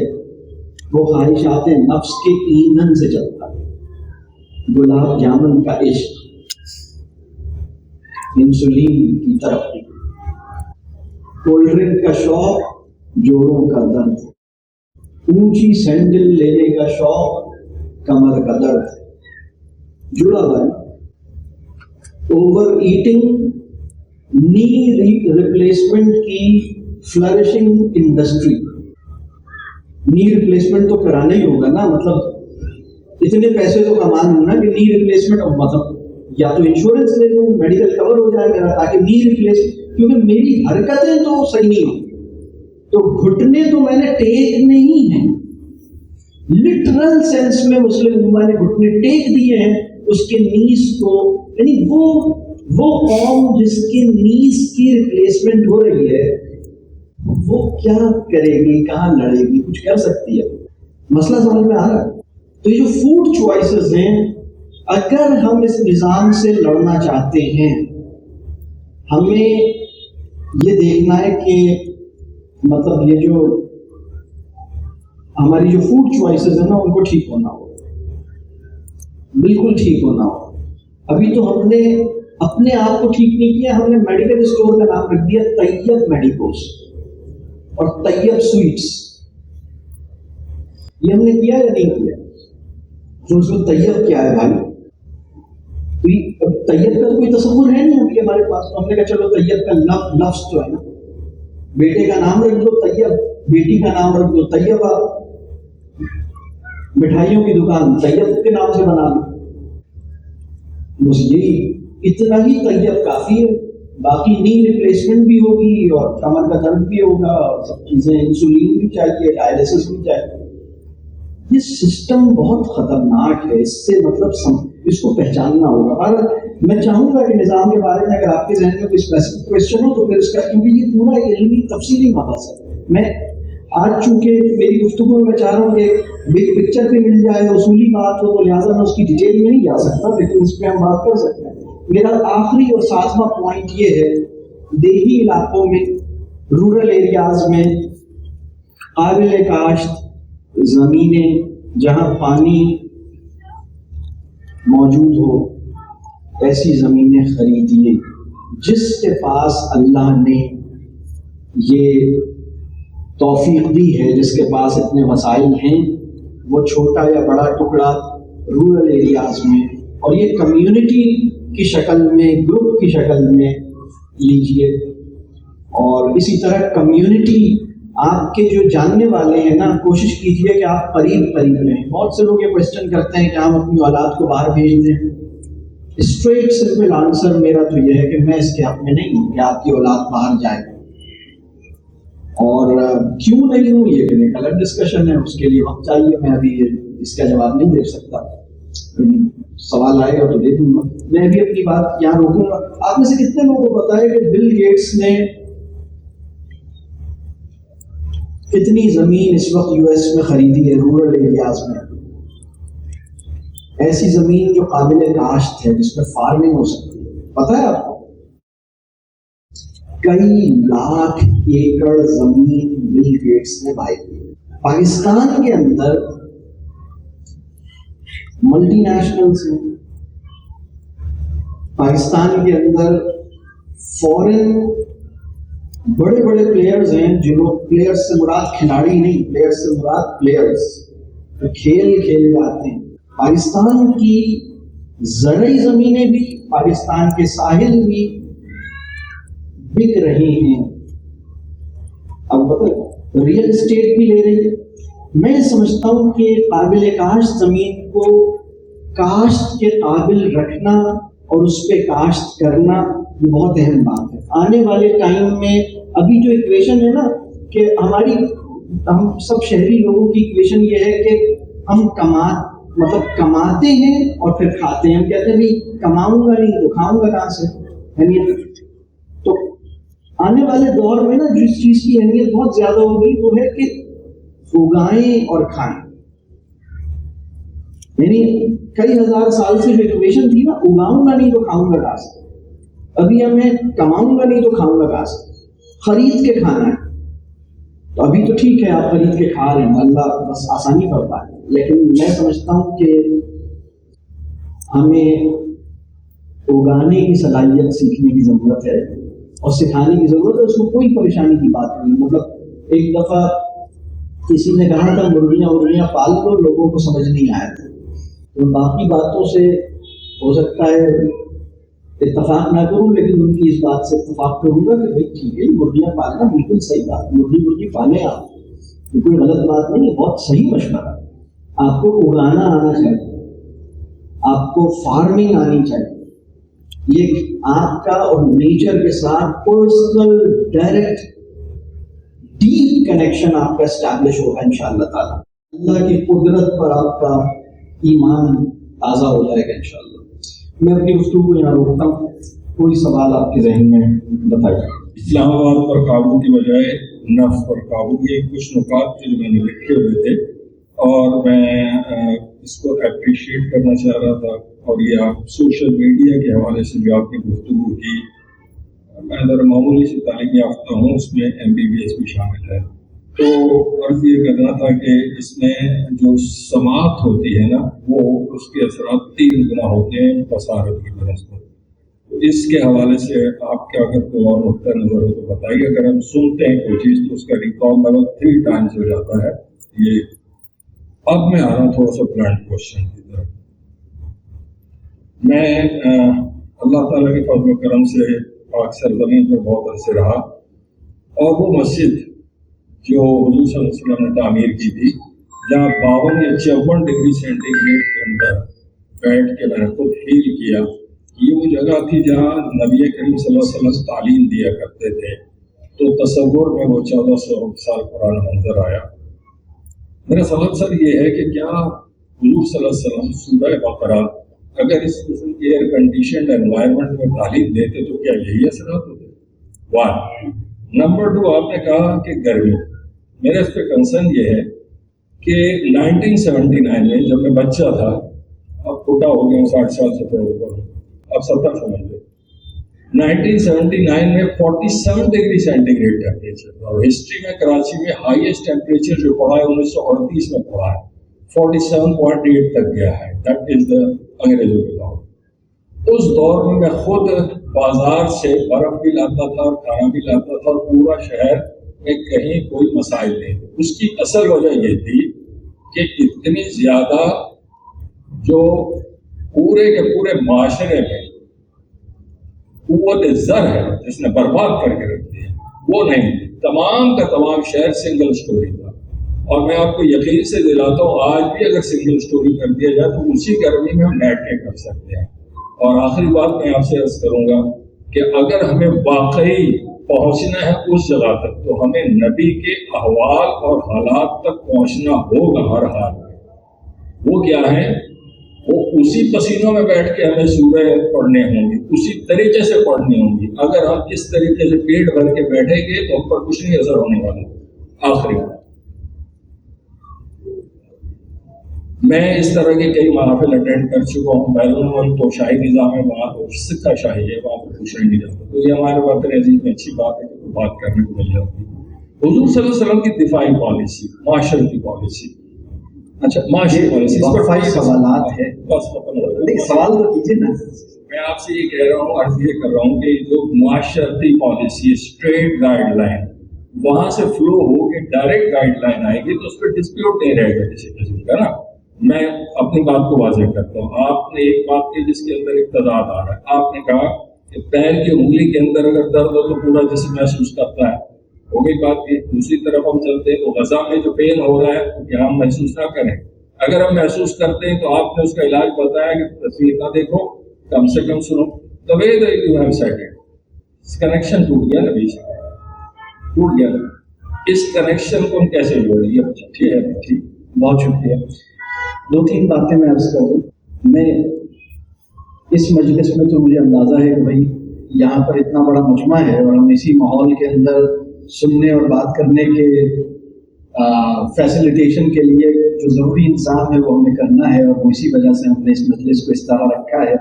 Speaker 1: وہ خواہشات نفس کے ایندھن سے چلتا ہے. گلاب جامن کا عشق، انسولین کی ترقی، کولڈ ڈرنک کا شوق، جوڑوں کا درد، اونچی سینڈل لینے کا شوق، کمر کا درد جڑا ہوا ہے. اوور ایٹنگ، نی ریپلیسمنٹ کی فلرشنگ انڈسٹری. نی ریپلیسمنٹ تو کرانا ہی ہوگا نا. مطلب اتنے پیسے تو کما لوں نا کہ نی ریپلیسمنٹ، مطلب یا تو انشورنس لے لوں، میڈیکل کور ہو جائے میرا، تاکہ نی ریپلیس، کیونکہ میری حرکتیں تو صحیح نہیں ہوں تو گھٹنے تو میں نے ٹیک نہیں ہیں. لٹرل سینس میں مسلم امہ نے گھٹنے ٹیک دیے ہیں اس کے نیز کو. یعنی وہ قوم جس کی نیز کی ریپلیسمنٹ ہو رہی ہے وہ کیا کرے گی، کہاں لڑے گی، کچھ کر سکتی ہے؟ مسئلہ سمجھ میں آ رہا ہے؟ تو یہ جو فوڈ چوائسز ہیں، اگر ہم اس نظام سے لڑنا چاہتے ہیں ہمیں یہ دیکھنا ہے کہ مطلب یہ جو ہماری جو فوڈ چوائسز ہیں نا ان کو ٹھیک ہونا ہو، بالکل ٹھیک ہونا ہو. ابھی تو ہم نے اپنے آپ کو ٹھیک نہیں کیا، ہم نے میڈیکل اسٹور کا نام رکھ دیا طیب میڈیکوز اور طیب سویٹس. یہ ہم نے کیا یا نہیں کیا؟ تو اس میں طیب کیا ہے بھائی؟ طیب کا کوئی تصور ہے نہیں ابھی ہمارے پاس. تو ہم نے کہا چلو طیب کا لفظ تو ہے نا، بیٹے کا نام رکھ دو طیب، بیٹی کا نام رکھ دو طیبہ، مٹھائیوں کی دکان طیب کے نام سے بنا دو. بس یہی اتنا ہی طیب کافی ہے. باقی نی ریپلیسمنٹ بھی ہوگی اور کمر کا درد بھی ہوگا اور سب چیزیں، انسولین بھی چاہیے، ڈائلسس بھی چاہیے. یہ سسٹم بہت خطرناک ہے، اس سے مطلب اس کو پہچاننا ہوگا. اور میں چاہوں گا کہ نظام کے بارے میں اگر آپ کے ذہن میں کوئی اسپیسیفک کویشچن ہو تو پھر اس کا، کیونکہ یہ پورا ایک علمی تفصیلی مباحث ہے. میں آج چونکہ میری گفتگو میں چاہ رہا ہوں کہ بگ پکچر پہ مل جائے، اصولی بات ہو، تو لہٰذا میں اس کی ڈیٹیل میں نہیں جا سکتا، لیکن اس پہ ہم بات کر سکتے ہیں. میرا آخری اور 7واں پوائنٹ یہ ہے، دیہی علاقوں میں، رورل ایریاز میں قابل کاشت زمینیں جہاں پانی موجود ہو ایسی زمینیں خریدیے. جس کے پاس اللہ نے یہ توفیق دی ہے، جس کے پاس اتنے وسائل ہیں، وہ چھوٹا یا بڑا ٹکڑا رورل ایریاز میں اور یہ کمیونٹی کی شکل میں، گروپ کی شکل میں لیجئے. اور اسی طرح کمیونٹی، آپ کے جو جاننے والے ہیں نا، کوشش کیجئے کہ آپ قریب رہیں. بہت سے لوگ یہ کوشچن کرتے ہیں کہ ہم اپنی اولاد کو باہر بھیج دیں. اسٹریٹ سمپل آنسر میرا تو یہ ہے کہ میں اس کے حق میں نہیں ہوں کہ آپ کی اولاد باہر جائے. اور کیوں نہیں ہوں یہ ایک الگ ڈسکشن ہے، اس کے لیے وقت چاہیے، میں ابھی اس کا جواب نہیں دے سکتا. سوال آئے گا تو دے دوں گا. میں بھی اپنی بات یہاں روکوں گا. آپ میں سے کتنے لوگوں کو پتا ہے کہ بل گیٹس نے کتنی زمین اس وقت یو ایس میں خریدی ہے رورل ایریاز میں؟ ایسی زمین جو قابل کاشت ہے، جس میں فارمنگ ہو سکتی ہے. پتہ ہے آپ کو کئی لاکھ ایکڑ زمین بل گیٹس نے بائی کی. پاکستان کے اندر ملٹی نیشنلز ہیں، پاکستان کے اندر فورن بڑے بڑے پلیئرز ہیں، جنہوں پلیئرز سے مراد کھلاڑی نہیں، پلیئرز سے مراد پلیئرز جو کھیل کھیل جاتے ہیں. پاکستان کی زرعی زمینیں بھی، پاکستان کے ساحل بھی بک رہی ہیں. اب بتائیں ریئل اسٹیٹ بھی لے رہی ہے. میں سمجھتا ہوں کہ قابل کاشت زمین کو کاشت کے قابل رکھنا اور اس پہ کاشت کرنا یہ بہت اہم بات ہے. آنے والے ٹائم میں ابھی جو ایکویشن ہے نا کہ ہم سب شہری لوگوں کی ایکویشن یہ ہے کہ ہم کماتے ہیں اور پھر کھاتے ہیں. ہم کہتے ہیں بھائی کماؤں گا نہیں تو کھاؤں گا کہاں سے. اہمیت تو آنے والے دور میں نا جس چیز کی اہمیت بہت زیادہ ہوگی وہ ہے کہ اگائیں اور کھائیں. یعنی کئی ہزار سال سے جو ایکویشن تھی نا اگاؤں گا نہیں تو کھاؤں گا کہاں سے، ابھی ہمیں کماؤں گا نہیں تو کھاؤں گا کہاں سے. خرید کے کھانا ہے. تو ابھی تو ٹھیک ہے آپ خرید کے کھا رہے ہیں، اللہ بس آسانی کرتا ہے. لیکن میں سمجھتا ہوں کہ ہمیں اگانے کی صلاحیت سیکھنے کی ضرورت ہے اور سکھانے کی ضرورت ہے. اس میں کوئی پریشانی کی بات نہیں. مطلب ایک دفعہ کسی نے کہا تھا مرغیاں پال لو، لوگوں کو سمجھ نہیں آیا تھا. تو باقی باتوں سے ہو سکتا ہے اتفاق نہ کروں، لیکن ان کی اس بات سے اتفاق کروں گا کہ بھائی ٹھیک ہے مرغیاں پالنا بالکل صحیح بات. مرغی پالیں آپ، یہ کوئی غلط بات نہیں ہے، بہت صحیح مشورہ. آپ کو اگانا آنا چاہیے، آپ کو فارمنگ آنی چاہیے. یہ آپ کا اور نیچر کے ساتھ پرسنل ڈائریکٹ ڈیپ کنیکشن آپ کا اسٹیبلش ہوگا انشاءاللہ تعالیٰ. اللہ کی قدرت پر آپ کا ایمان تازہ ہو جائے گا انشاءاللہ. میں اپنی گفتگو یہاں روکتا ہوں. کوئی سوال آپ کے ذہن میں بتائیے.
Speaker 2: اسلام آباد پر قابو کی بجائے نفس پر قابو، یہ کچھ نکات تھے جو میں نے لکھے ہوئے تھے اور میں اس کو اپریشیٹ کرنا چاہ رہا تھا. اور یہ آپ سوشل میڈیا کے حوالے سے جو آپ نے گفتگو کی، میں ذرا معمولی سے تعلیم یافتہ ہوں، اس میں MBBS بھی شامل ہے. تو عرض یہ کرنا تھا کہ اس میں جو سماعت ہوتی ہے نا وہ اس کے اثرات 3 گنا ہوتے ہیں بصارت کی بنسبت. اس کے حوالے سے آپ کا اگر کوئی اور نقطہ نظر ہو تو بتائیے. اگر ہم سنتے ہیں کوئی چیز تو اس کا ریکال لیول 3 ٹائمز ہو جاتا ہے. یہ اب میں آ رہا ہوں تھوڑا سا پلانٹ کوشچن کی طرف. میں اللہ تعالیٰ کے فضل و کرم سے پاک سرزمین پر بہت عرصے رہا، اور وہ مسجد جو حضور صلی اللہ علیہ وسلم نے تعمیر کی تھی، جہاں 52 یا 54 ڈگری سینٹی گریڈ کے اندر بیٹھ کے میں نے خود فیل کیا. یہ وہ جگہ تھی جہاں نبی کریم صلی اللہ علیہ وسلم تعلیم دیا کرتے تھے. تو تصور میں وہ 1400 سال پرانا منظر آیا. میرا سوال سر یہ ہے کہ کیا حضور صلی اللہ علیہ وسلم سورہ بقرہ اگر اس قسم کے ایئر کنڈیشنڈ انوائرمنٹ میں تعلیم دیتے تو کیا یہی اثرات ہوتے؟ 1. نمبر 2، آپ نے کہا کہ گرمی. میرا اس پہ کنسرن یہ ہے کہ 1979 میں جب میں بچہ تھا، اب بوڑھا ہو گیا ہوں 60 سال سے تھوڑا اوپر، اب 70 سمجھ لیں، 1979 میں 47 ڈگری سینٹی گریڈ ٹیمپریچر تھا. اور ہسٹری میں کراچی میں ہائیسٹ ٹیمپریچر جو پڑھا ہے 1938 میں پڑھا ہے، 47.8 تک گیا ہے. دیٹ از دا انگریزوں کے دور. اس دور میں میں خود بازار سے برف بھی لاتا تھا اور کھانا بھی لاتا تھا، اور پورا شہر میں کہیں کوئی مسائل نہیں تھے. اس کی اصل وجہ یہ تھی کہ اتنی زیادہ جو پورے کے پورے معاشرے میں قوت زر ہے جس نے برباد کر کے رکھ دیا وہ نہیں تھی. تمام کا تمام شہر سنگل سٹوری تھا. اور میں آپ کو یقین سے دلاتا ہوں آج بھی اگر سنگل سٹوری کر دیا جائے تو اسی گرمی میں ہم بیٹھ کے کر سکتے ہیں. اور آخری بات میں آپ سے عرض کروں گا کہ اگر ہمیں واقعی پہنچنا ہے اس جگہ تک تو ہمیں نبی کے احوال اور حالات تک پہنچنا ہوگا ہر حال میں. وہ کیا ہے؟ وہ اسی پسینوں میں بیٹھ کے ہمیں سورہ پڑھنے ہوں گی، اسی طریقے سے پڑھنی ہوں گی. اگر ہم اس طریقے سے پیٹ بھر کے بیٹھیں گے تو ہم پر کچھ نہیں اثر ہونے والا. آخری میں اس طرح کے کئی محافل اٹینڈ کر چکا ہوں. بیرون ملک تو شاہی نظام ہے، وہاں تو سکہ شاہی ہے، وہاں تو پوچھا ہی نہیں جاتا. تو یہ ہمارے وطن عزیز میں اچھی بات ہے کہ بات کرنے کو مل جاتی ہے. حضور صلی اللہ علیہ وسلم کی دفاعی پالیسی، معاشرتی پالیسی. اچھا معاشرتی پالیسی
Speaker 1: وقفائی سوالات ہے،
Speaker 2: بس ختم ہو
Speaker 1: نہیں سوال تو کیجیے نا.
Speaker 2: میں آپ سے یہ کہہ رہا ہوں، عرض یہ کر رہا ہوں کہ جو معاشرتی پالیسی اسٹریٹ گائیڈ لائن وہاں سے فلو ہو کے ڈائریکٹ گائیڈ لائن آئے گی تو اس پہ ڈسپیوٹ نہیں رہے گا کسی قسم کا نا. میں اپنی بات کو واضح کرتا ہوں. آپ نے ایک بات کی جس کے اندر ایک تضاد آ رہا ہے. آپ نے کہا کہ پیر کی انگلی کے اندر اگر درد ہو تو پورا جسم محسوس کرتا ہے، ہو گئی بات کی. دوسری طرف ہم چلتے ہیں تو غذا میں جو پین ہو رہا ہے کہ ہم محسوس نہ کریں. اگر ہم محسوس کرتے ہیں تو آپ نے اس کا علاج بتایا کہ تصویر نہ دیکھو، کم سے کم سنو. the way that you have said it, connection ٹوٹ گیا نا، بیچ ٹوٹ گیا. اس کنیکشن کو ہم کیسے جوڑیں گے؟ ٹھیک ہے، ٹھیک،
Speaker 1: بہت شکریہ. 2-3 باتیں میں عرض کروں. میں اس مجلس میں تو مجھے اندازہ ہے کہ بھائی یہاں پر اتنا بڑا مجمع ہے اور ہم اسی ماحول کے اندر سننے اور بات کرنے کے فیسیلیٹیشن کے لیے جو ضروری انتظام ہے وہ ہمیں کرنا ہے، اور وہ اسی وجہ سے ہم نے اس مجلس کو اس طرح رکھا ہے.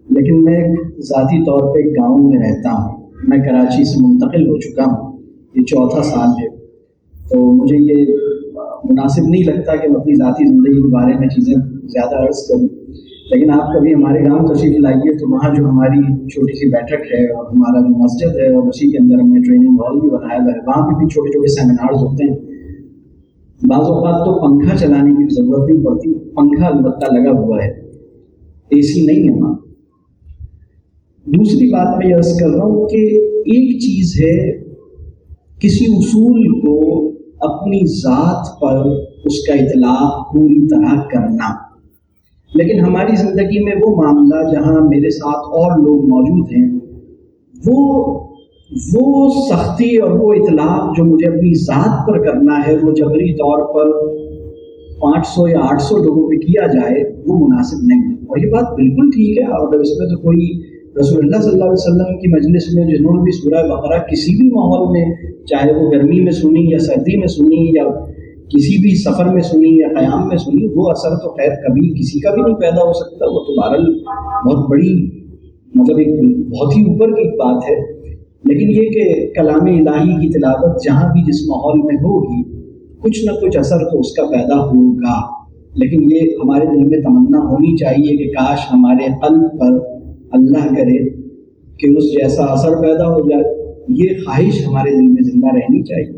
Speaker 1: لیکن میں ذاتی طور پہ ایک گاؤں میں رہتا ہوں. میں کراچی سے منتقل ہو چکا ہوں، یہ 4تھا سال ہے. تو مجھے یہ مناسب نہیں لگتا کہ میں اپنی ذاتی زندگی کے بارے میں چیزیں زیادہ عرض کروں. لیکن آپ کبھی ہمارے گاؤں تشریف لائیے تو وہاں جو ہماری چھوٹی سی بیٹھک ہے اور ہمارا جو مسجد ہے اور اسی کے اندر ہم نے ٹریننگ ہال بھی بنایا ہوا ہے، وہاں پہ بھی چھوٹے چھوٹے سیمینارز ہوتے ہیں. بعض اوقات تو پنکھا چلانے کی ضرورت نہیں پڑتی، پنکھا البتہ لگا ہوا ہے، اے سی نہیں ہے وہاں. دوسری بات میں یہ عرض کر رہا ہوں کہ ایک چیز ہے کسی اصول کو اپنی ذات پر اس کا اطلاق پوری طرح کرنا، لیکن ہماری زندگی میں وہ معاملہ جہاں میرے ساتھ اور لوگ موجود ہیں، وہ سختی اور وہ اطلاق جو مجھے اپنی ذات پر کرنا ہے، وہ جبری طور پر 500 یا 800 لوگوں پہ کیا جائے، وہ مناسب نہیں ہے. اور یہ بات بالکل ٹھیک ہے، اور اس میں تو کوئی رسول اللہ صلی اللہ علیہ وسلم کی مجلس میں جنہوں نے بھی سورہ بقرہ کسی بھی ماحول میں، چاہے وہ گرمی میں سنی یا سردی میں سنی یا کسی بھی سفر میں سنی یا قیام میں سنی، وہ اثر تو خیر کبھی کسی کا بھی نہیں پیدا ہو سکتا. وہ تو بہرحال بہت بڑی ایک بہت ہی اوپر کی بات ہے. لیکن یہ کہ کلام الہی کی تلاوت جہاں بھی جس ماحول میں ہوگی کچھ نہ کچھ اثر تو اس کا پیدا ہوگا. لیکن یہ ہمارے دل میں تمنا ہونی چاہیے کہ کاش ہمارے قلب پر اللہ کرے کہ اس جیسا اثر پیدا ہو جائے. یہ خواہش ہمارے دل میں زندہ رہنی چاہیے.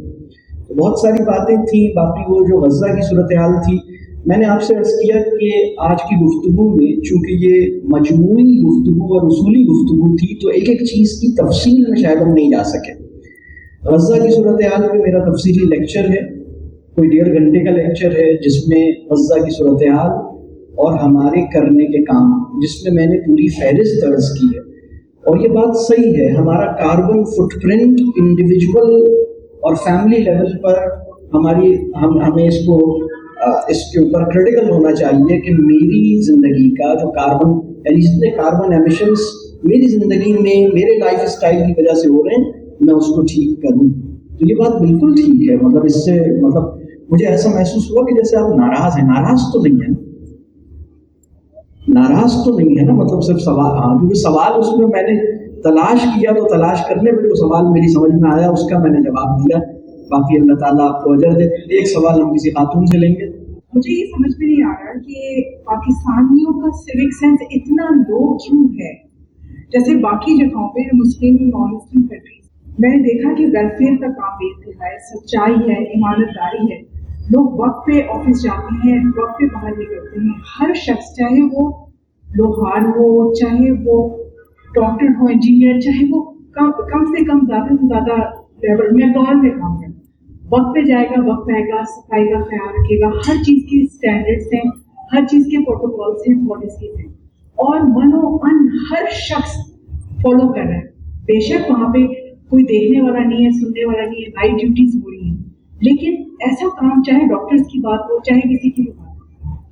Speaker 1: تو بہت ساری باتیں تھیں. باقی وہ جو غزہ کی صورتحال تھی، میں نے آپ سے عرض کیا کہ آج کی گفتگو میں چونکہ یہ مجموعی گفتگو اور اصولی گفتگو تھی تو ایک ایک چیز کی تفصیل میں شاید ہم نہیں جا سکے. غزہ کی صورتحال پہ میرا تفصیلی لیکچر ہے، کوئی 1.5 گھنٹے کا لیکچر ہے، جس میں غزہ کی صورتحال اور ہمارے کرنے کے کام، جس میں میں نے پوری فہرست درج کی ہے. اور یہ بات صحیح ہے، ہمارا کاربن فٹ پرنٹ انڈیویجول اور فیملی لیول پر ہمیں اس کے اوپر کریٹیکل ہونا چاہیے کہ میری زندگی کا جو کاربن، یعنی جتنے کاربن ایمیشنز میری زندگی میں میرے لائف اسٹائل کی وجہ سے ہو رہے ہیں، میں اس کو ٹھیک کروں. تو یہ بات بالکل ٹھیک ہے. اس سے مجھے ایسا محسوس ہوا کہ جیسے آپ ناراض ہیں. ناراض تو نہیں ہے نا، صرف سوال، کیونکہ سوال اس میں نے تلاش کیا تو تلاش کرنے میں جو سوال میری سمجھ میں آیا اس کا میں نے جواب دیا. باقی اللہ تعالیٰ آپ کو اجر دے. ایک سوال ہم کسی خاتون سے لیں گے.
Speaker 3: مجھے یہ سمجھ میں نہیں آ رہا کہ پاکستانیوں کا سیوک سینس اتنا لو کیوں ہے. جیسے باقی جگہوں پہ مسلم اور نان مسلم کنٹریز میں نے دیکھا کہ ویلفیئر کا کام بھی ہے، سچائی ہے، ایمانت داری ہے. لوگ وقت پہ آفس جاتے ہیں، وقت پہ باہر نکلتے ہیں. ہر شخص، چاہے وہ لوہار ہو، چاہے وہ ڈاکٹر ہو، انجینئر، چاہے وہ کم سے کم زیادہ سے زیادہ لیبر میکڈونلڈ میں کام کرے، وقت پہ جائے گا، وقت پہ آئے گا، صفائی کا خیال رکھے گا. ہر چیز کی اسٹینڈرڈس ہیں، ہر چیز کے پروٹوکالس ہیں، پالیسیز ہیں، اور ہر شخص فالو کر رہا ہے. بے شک وہاں پہ کوئی دیکھنے والا نہیں ہے، سننے والا نہیں ہے، نائٹ ڈیوٹیز ہو رہی ہیں، لیکن ایسا کام، چاہے ڈاکٹرز کی بات ہو، چاہے کسی کی بھی بات ہو،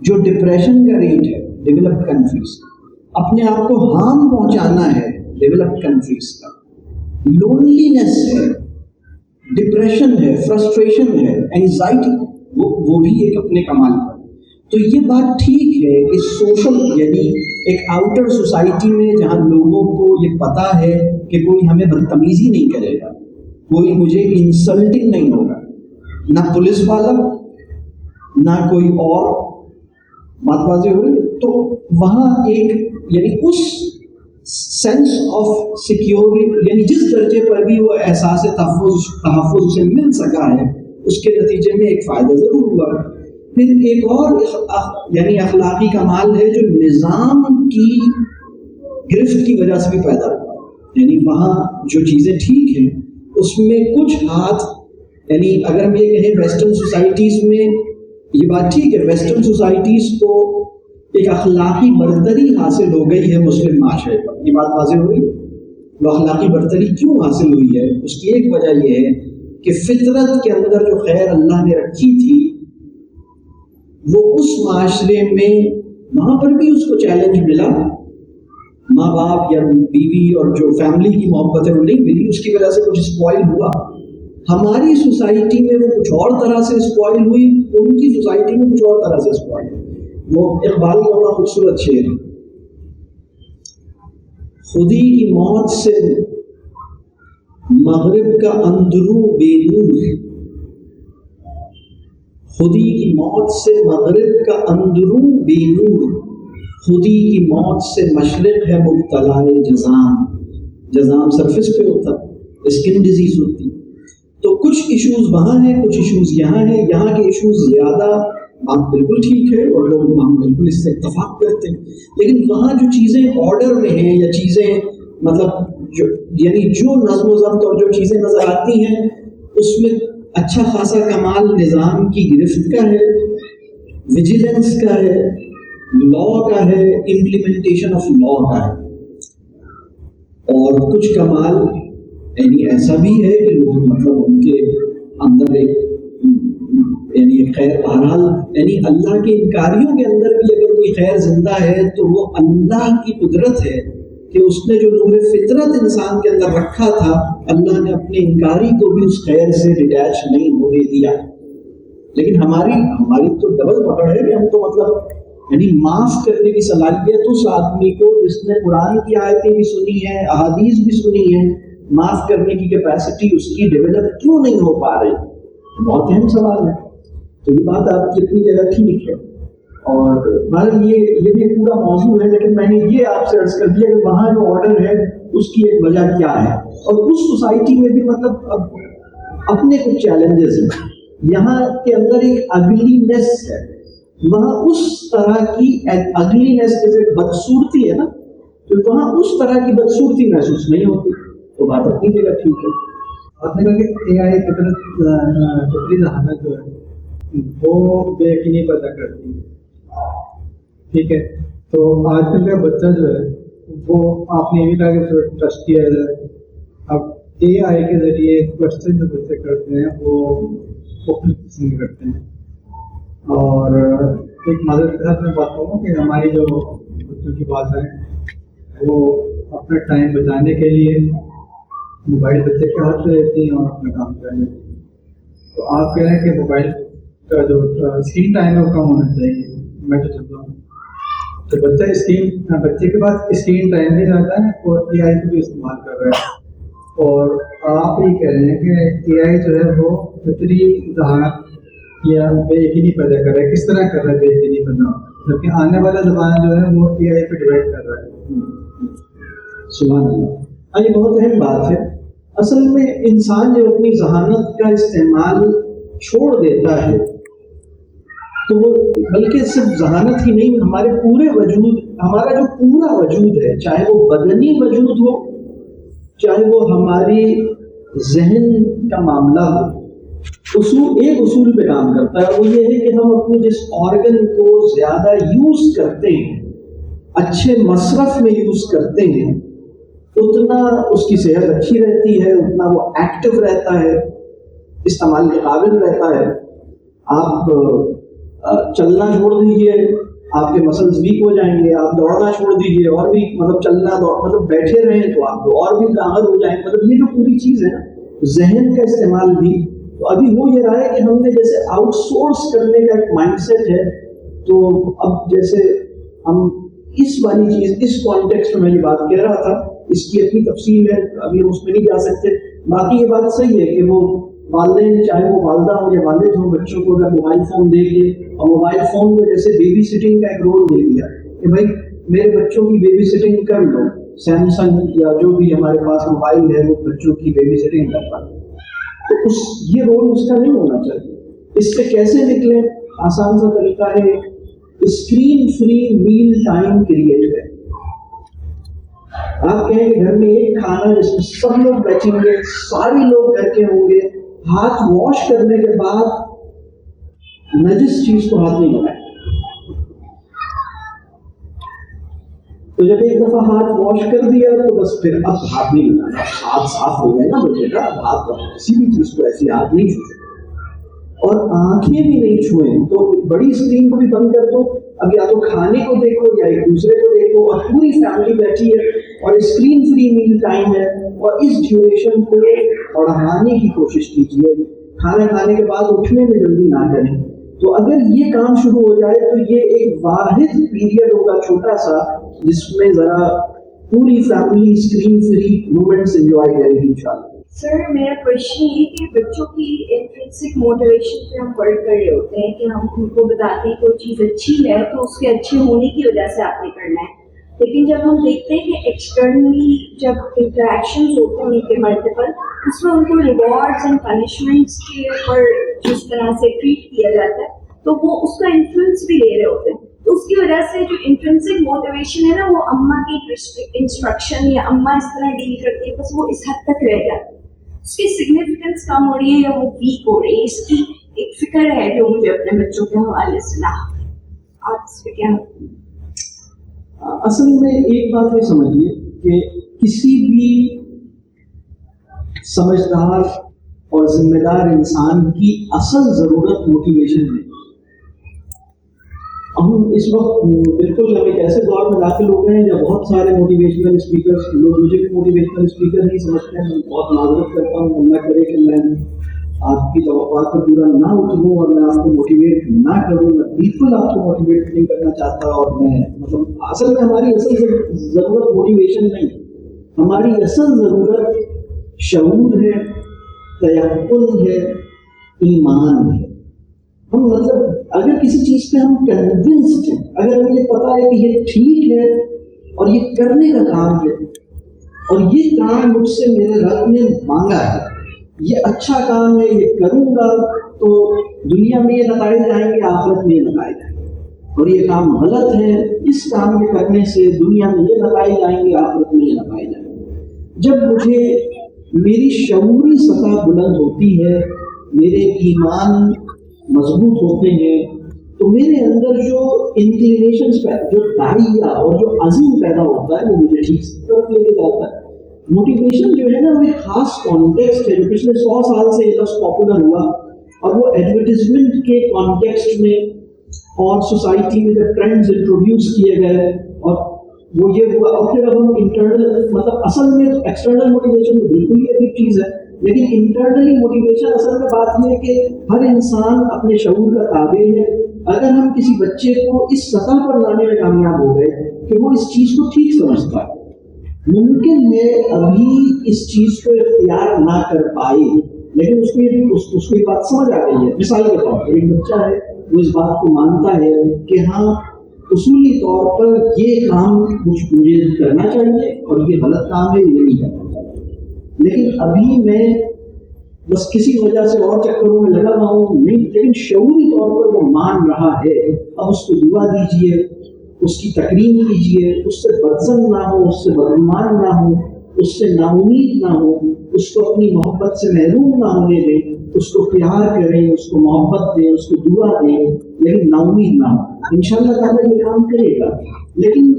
Speaker 1: جو ڈپریشن کا ریٹ ہے ڈیولپڈ کنٹریز کا, اپنے آپ کو ہارم پہنچانا ہے ڈیولپڈ کنٹریز کا, لونلینس ہے, ڈپریشن ہے, فرسٹریشن ہے, اینگزائٹی, وہ بھی ایک اپنے کمال پر. تو یہ بات ٹھیک ہے کہ سوشل یعنی ایک آؤٹر سوسائٹی میں جہاں لوگوں کو یہ پتا ہے کہ کوئی ہمیں بدتمیزی نہیں کرے گا, کوئی مجھے انسلٹنگ نہیں ہوگا, نہ پولیس والا نہ کوئی اور, بات واضح ہو رہی, تو وہاں ایک یعنی اس سینس آف سیکیورٹی یعنی جس درجے پر بھی وہ احساس تحفظ اسے مل سکا ہے, اس کے نتیجے میں ایک فائدہ ضرور ہوا. پھر ایک اور یعنی اخلاقی کمال ہے جو نظام کی گرفت کی وجہ سے بھی پیدا ہوا, یعنی وہاں جو چیزیں ٹھیک ہیں اس میں کچھ ہاتھ, یعنی اگر ہم یہ کہیں ویسٹرن سوسائٹیز میں یہ بات ٹھیک ہے, ویسٹرن سوسائٹیز کو ایک اخلاقی برتری حاصل ہو گئی ہے مسلم معاشرے پر, یہ بات واضح ہوئی. وہ اخلاقی برتری کیوں حاصل ہوئی ہے, اس کی ایک وجہ یہ ہے کہ فطرت کے اندر جو خیر اللہ نے رکھی تھی وہ اس معاشرے میں وہاں پر بھی اس کو چیلنج ملا, ماں باپ یا بیوی اور جو فیملی کی محبت ہے وہ نہیں ملی, اس کی وجہ سے کچھ اسپوائل ہوا. ہماری سوسائٹی میں وہ کچھ اور طرح سے اسپوائل ہوئی, ان کی سوسائٹی میں کچھ اور طرح سے اسپوائل ہوئی. وہ اقبال کا بڑا خوبصورت شعر ہے, خودی کی موت سے مغرب کا اندروں بے نور, خودی کی موت سے مغرب کا اندروں بے نور, خودی کی موت سے مشرق ہے مبتلا جزام. جزام سرفس پہ ہوتا, اسکن ڈیزیز ہوتی. تو کچھ ایشوز وہاں ہیں, کچھ ایشوز یہاں ہیں. یہاں کے ایشوز زیادہ, بات بالکل ٹھیک ہے اور لوگ ہم بالکل اس سے اتفاق کرتے ہیں, لیکن وہاں جو چیزیں آرڈر میں ہیں یا چیزیں مطلب یعنی جو نظم و ضبط اور جو چیزیں نظر آتی ہیں اس میں اچھا خاصا کمال نظام کی گرفت کا ہے, ویجیلنس کا ہے, لا کا ہے, امپلیمنٹیشن آف لا کا ہے. اور کچھ کمال یعنی ایسا بھی ہے کہ لوگ مطلب ان کے اندر ایک یعنی ایک خیر, بہرحال یعنی اللہ کے انکاریوں کے اندر بھی اگر کوئی خیر زندہ ہے تو وہ اللہ کی قدرت ہے کہ اس نے جو نور فطرت انسان کے اندر رکھا تھا اللہ نے اپنے انکاری کو بھی اس خیر سے ڈیٹیچ نہیں ہونے دیا. لیکن ہماری تو ڈبل پکڑ ہے کہ ہم تو مطلب یعنی معاف کرنے کی صلاحیت اس آدمی کو جس نے قرآن کی آیتیں بھی سنی ہیں, احادیث بھی سنی ہیں, معاف کرنے کی کیپیسٹی اس کی ڈیولپ کیوں نہیں ہو پا رہی, بہت اہم سوال ہے. تو یہ بات آپ کی اپنی جگہ ٹھیک ہے, اور بہرحال یہ بھی پورا موضوع ہے, لیکن میں نے یہ آپ سے عرض کر دیا کہ وہاں جو آرڈر ہے اس کی ایک وجہ کیا ہے, اور اس سوسائٹی میں بھی مطلب اب اپنے کچھ چیلنجز ہیں. یہاں کے اندر ایک اگلینس ہے, وہاں اس طرح کی اگلینس جیسے بدصورتی ہے نا, تو وہاں اس طرح کی بدصورتی محسوس نہیں ہوتی. تو بات اپنی جگہ ٹھیک ہے.
Speaker 4: آپ نے کہا کہ اے آئی فطری ذہانت جو ہے وہ بے یقینی پیدا کرتی ہے, ٹھیک ہے. تو آج کل کا بچہ جو ہے وہ آپ نے یہ بھی کہا کہ ٹرسٹ کیا جائے. اب اے آئی کے ذریعے کوشچن جو بچے کرتے ہیں وہ مختلف قسم کے کرتے ہیں, اور ایک معذرت کے ساتھ میں بات کروں کہ ہماری جو بچوں کی بات ہے وہ اپنا ٹائم بچانے کے لیے موبائل بچے کے ہاتھ میں لیتی ہیں اور اپنا کام کر لیتی ہیں. تو آپ کہہ رہے ہیں کہ موبائل کا جو اسکرین ٹائم ہے وہ کم ہونا چاہیے. میں تو چاہتا ہوں تو بچے کے پاس اسکرین ٹائم بھی زیادہ ہے اور اے آئی کو بھی استعمال کر رہا ہے, اور آپ یہ کہہ رہے ہیں کہ اے آئی جو ہے وہ فطری ذہانت یا بے یقینی پیدا کر رہا ہے. کس طرح کر رہا ہے بے یقینی پیدا, جبکہ آنے والا زمانہ جو ہے وہ اے آئی پہ ڈیپینڈ کر رہا ہے.
Speaker 1: سبحان اللہ, یہ بہت اہم بات ہے. اصل میں انسان جب اپنی ذہانت کا استعمال چھوڑ دیتا ہے تو وہ بلکہ صرف ذہانت ہی نہیں, ہمارے پورے وجود, ہمارا جو پورا وجود ہے, چاہے وہ بدنی وجود ہو چاہے وہ ہماری ذہن کا معاملہ ہو, ایک اصول پہ کام کرتا ہے. وہ یہ ہے کہ ہم اپنے جس آرگن کو زیادہ یوز کرتے ہیں, اچھے مصرف میں یوز کرتے ہیں, اتنا اس کی صحت اچھی رہتی ہے, اتنا وہ ایکٹیو رہتا ہے, استعمال کے قابل رہتا ہے. آپ چلنا چھوڑ دیجیے آپ کے مسلز ویک ہو جائیں گے, آپ دوڑنا چھوڑ دیجیے اور بھی مطلب چلنا مطلب بیٹھے رہیں تو آپ اور بھی لاغر ہو جائیں گے. مطلب یہ جو پوری چیز ہے نا ذہن کا استعمال بھی, تو ابھی وہ یہ رہا ہے کہ ہم نے جیسے آؤٹ سورس کرنے کا ایک مائنڈ سیٹ ہے, تو اب جیسے ہم اس والی چیز اس کانٹیکسٹ میں یہ بات کہہ رہا تھا, اس کی اپنی تفصیل ہے, ابھی ہم اس میں نہیں جا سکتے. باقی یہ بات صحیح ہے کہ وہ والدین چاہے وہ والدہ ہوں یا والد ہوں بچوں کو اگر موبائل فون دے کے, اور موبائل فون کو جیسے بیبی سٹنگ کا ایک رول دے دیا کہ بھائی میرے بچوں کی بیبی سٹنگ کر لو, سیمسنگ یا جو بھی ہمارے پاس موبائل ہے وہ بچوں کی بیبی سٹنگ کر پائے, تو یہ رول اس کا نہیں ہونا چاہیے. اس سے کیسے نکلیں؟ آسان سا طریقہ ہے, اسکرین فری میل ٹائم کریٹ کریں. آپ کہیں کہ گھر میں ایک کھانا جس میں سب لوگ بیٹھیں گے, سارے لوگ گھر کے ہوں گے, ہاتھ واش کرنے کے بعد نجس چیز کو ہاتھ نہیں لگائیں. تو جب ایک دفعہ ہاتھ واش کر دیا تو بس پھر اب ہاتھ نہیں لگانا, ہاتھ صاف ہو گئے نا بچے کا, اب ہاتھ کسی بھی چیز کو ایسی ہاتھ نہیں چھوئے, اور آنکھیں بھی نہیں چھوئیں. تو بڑی اسکرین کو بھی بند کر دو, اب یا تو کھانے کو دیکھو یا ایک دوسرے کو دیکھو, اور پوری فیملی بیٹھی ہے اور اسکرین فری میل ٹائم ہے, اور اس ڈیوریشن کو بڑھانے کی کوشش کیجیے. کھانا کھانے کے بعد اٹھنے میں جلدی نہ کریں. تو اگر یہ کام شروع ہو جائے تو یہ ایک واحد پیریڈ ہوگا چھوٹا سا جس میں ذرا پوری family screen free moments enjoy کرے گی انشاءاللہ.
Speaker 5: سر میرا کوشچن یہ کہ بچوں کی انٹرنسک موٹیویشن پہ ہم ورک کر رہے ہوتے ہیں کہ ہم ان کو بتاتے ہیں کوئی چیز اچھی ہے تو اس کے اچھے ہونے کی وجہ سے آپ نے کرنا ہے, لیکن جب ہم دیکھتے ہیں کہ ایکسٹرنلی جب انٹریکشنز ہوتے ہیں ان کے ملٹیپل, اس میں ان کو ریوارڈز اینڈ پنشمنٹس کے اوپر جس طرح سے ٹریٹ کیا جاتا ہے تو وہ اس کا انفلوئنس بھی لے رہے ہوتے ہیں. تو اس کی وجہ سے جو انٹرنسک موٹیویشن ہے نا وہ اماں کی انسٹرکشن یا اماں اس طرح ڈیل کرتی ہے بس وہ اس حد تک رہ جاتی ہے, اس کی سگنیفیکینس کم ہو رہی ہے یا وہ ویک ہو رہی ہے. اس کی ایک فکر ہے جو مجھے اپنے بچوں کے حوالے سے لا, آپ اس پہ کیا؟
Speaker 1: اصل میں ایک بات یہ سمجھیے کہ کسی بھی سمجھدار اور ذمہ دار انسان کی اصل ضرورت موٹیویشن ہے. ہم اس وقت بالکل ہم ایک ایسے دور میں داخل ہو گئے ہیں جب بہت سارے موٹیویشنل اسپیکرس, لوگ مجھے بھی موٹیویشنل اسپیکر نہیں سمجھتے ہیں. میں بہت معذرت کرتا ہوں, اللہ کرے کہ میں آپ کی توقعات پر پورا نہ اتروں اور میں آپ کو موٹیویٹ نہ کروں. میں بالکل آپ کو موٹیویٹ نہیں کرنا چاہتا, اور میں مطلب اصل میں ہماری اصل ضرورت موٹیویشن نہیں, ہماری اصل ضرورت شعور ہے, تیقن ہے, ایمان ہے. ہم مطلب اگر کسی چیز پہ ہم کنونسڈ ہیں, اگر ہمیں یہ پتا ہے کہ یہ ٹھیک ہے اور یہ کرنے کا کام ہے اور یہ کام مجھ سے میرے رب نے مانگا ہے, یہ اچھا کام ہے, یہ کروں گا تو دنیا میں یہ نتائج آئیں گے, آخرت میں یہ نتائج آئیں گے, اور یہ کام غلط ہے, اس کام کے کرنے سے دنیا میں یہ نتائج آئیں گے, آخرت میں یہ نتائج آئیں گے. جب مجھے میری شعوری سطح بلند ہوتی ہے, میرے ایمان مضبوط ہوتے ہیں, تو میرے اندر جو انکلینیشنز جو داعیہ اور جو عزم پیدا ہوتا ہے وہ مجھے ٹھیک طرف لے کے جاتا ہے. موٹیویشن جو ہے نا وہ ایک خاص کانٹیکسٹ ہے جو پچھلے 100 سال سے یہ لفظ پاپولر ہوا, اور وہ ایڈورٹیزمنٹ کے کانٹیکسٹ میں اور سوسائٹی میں جب ٹرینڈز انٹروڈیوس کیے گئے اور وہ یہ ہوا, اور پھر اب ہم انٹرنل مطلب اصل میں ایکسٹرنل موٹیویشن تو بالکل ہی ایک چیز ہے, لیکن انٹرنلی موٹیویشن اصل میں بات یہ ہے کہ ہر انسان اپنے شعور کا تابع ہے. اگر ہم کسی بچے کو اس سطح پر لانے میں کامیاب ہو گئے کہ وہ اس چیز کو ٹھیک سمجھتا ہے, ممکن ہے ابھی اس چیز کو اختیار نہ کر پائے لیکن اس کو یہ بات سمجھ آ گئی ہے. مثال کے طور پر ایک بچہ ہے وہ اس بات کو مانتا ہے کہ ہاں اصولی طور پر یہ کام مجھے کرنا چاہیے اور یہ غلط کام ہے, یہ نہیں کرنا چاہیے, لیکن ابھی میں بس کسی وجہ سے اور چکروں میں لگا رہا ہوں نہیں, لیکن شعوری طور پر وہ مان رہا ہے. اب اس کو دعا دیجیے, اس کی تکریم کیجیے, اس سے بدظن نہ ہو, اس سے بدگمان نہ ہو, اس سے نا امید نہ ہو, اس کو اپنی محبت سے محروم نہ ہونے دیں, اس کو پیار کریں, اس کو محبت دیں, اس کو دعا دیں, لیکن نا امید نہ ہو. انشاءاللہ تعالیٰ یہ کام کرے گا, لیکن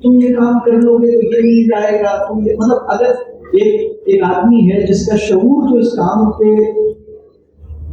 Speaker 1: تم یہ کام کر لو گے تو یہ نہیں جائے گا. تم یہ مطلب اگر ایک آدمی ہے جس کا شعور تو اس کام پہ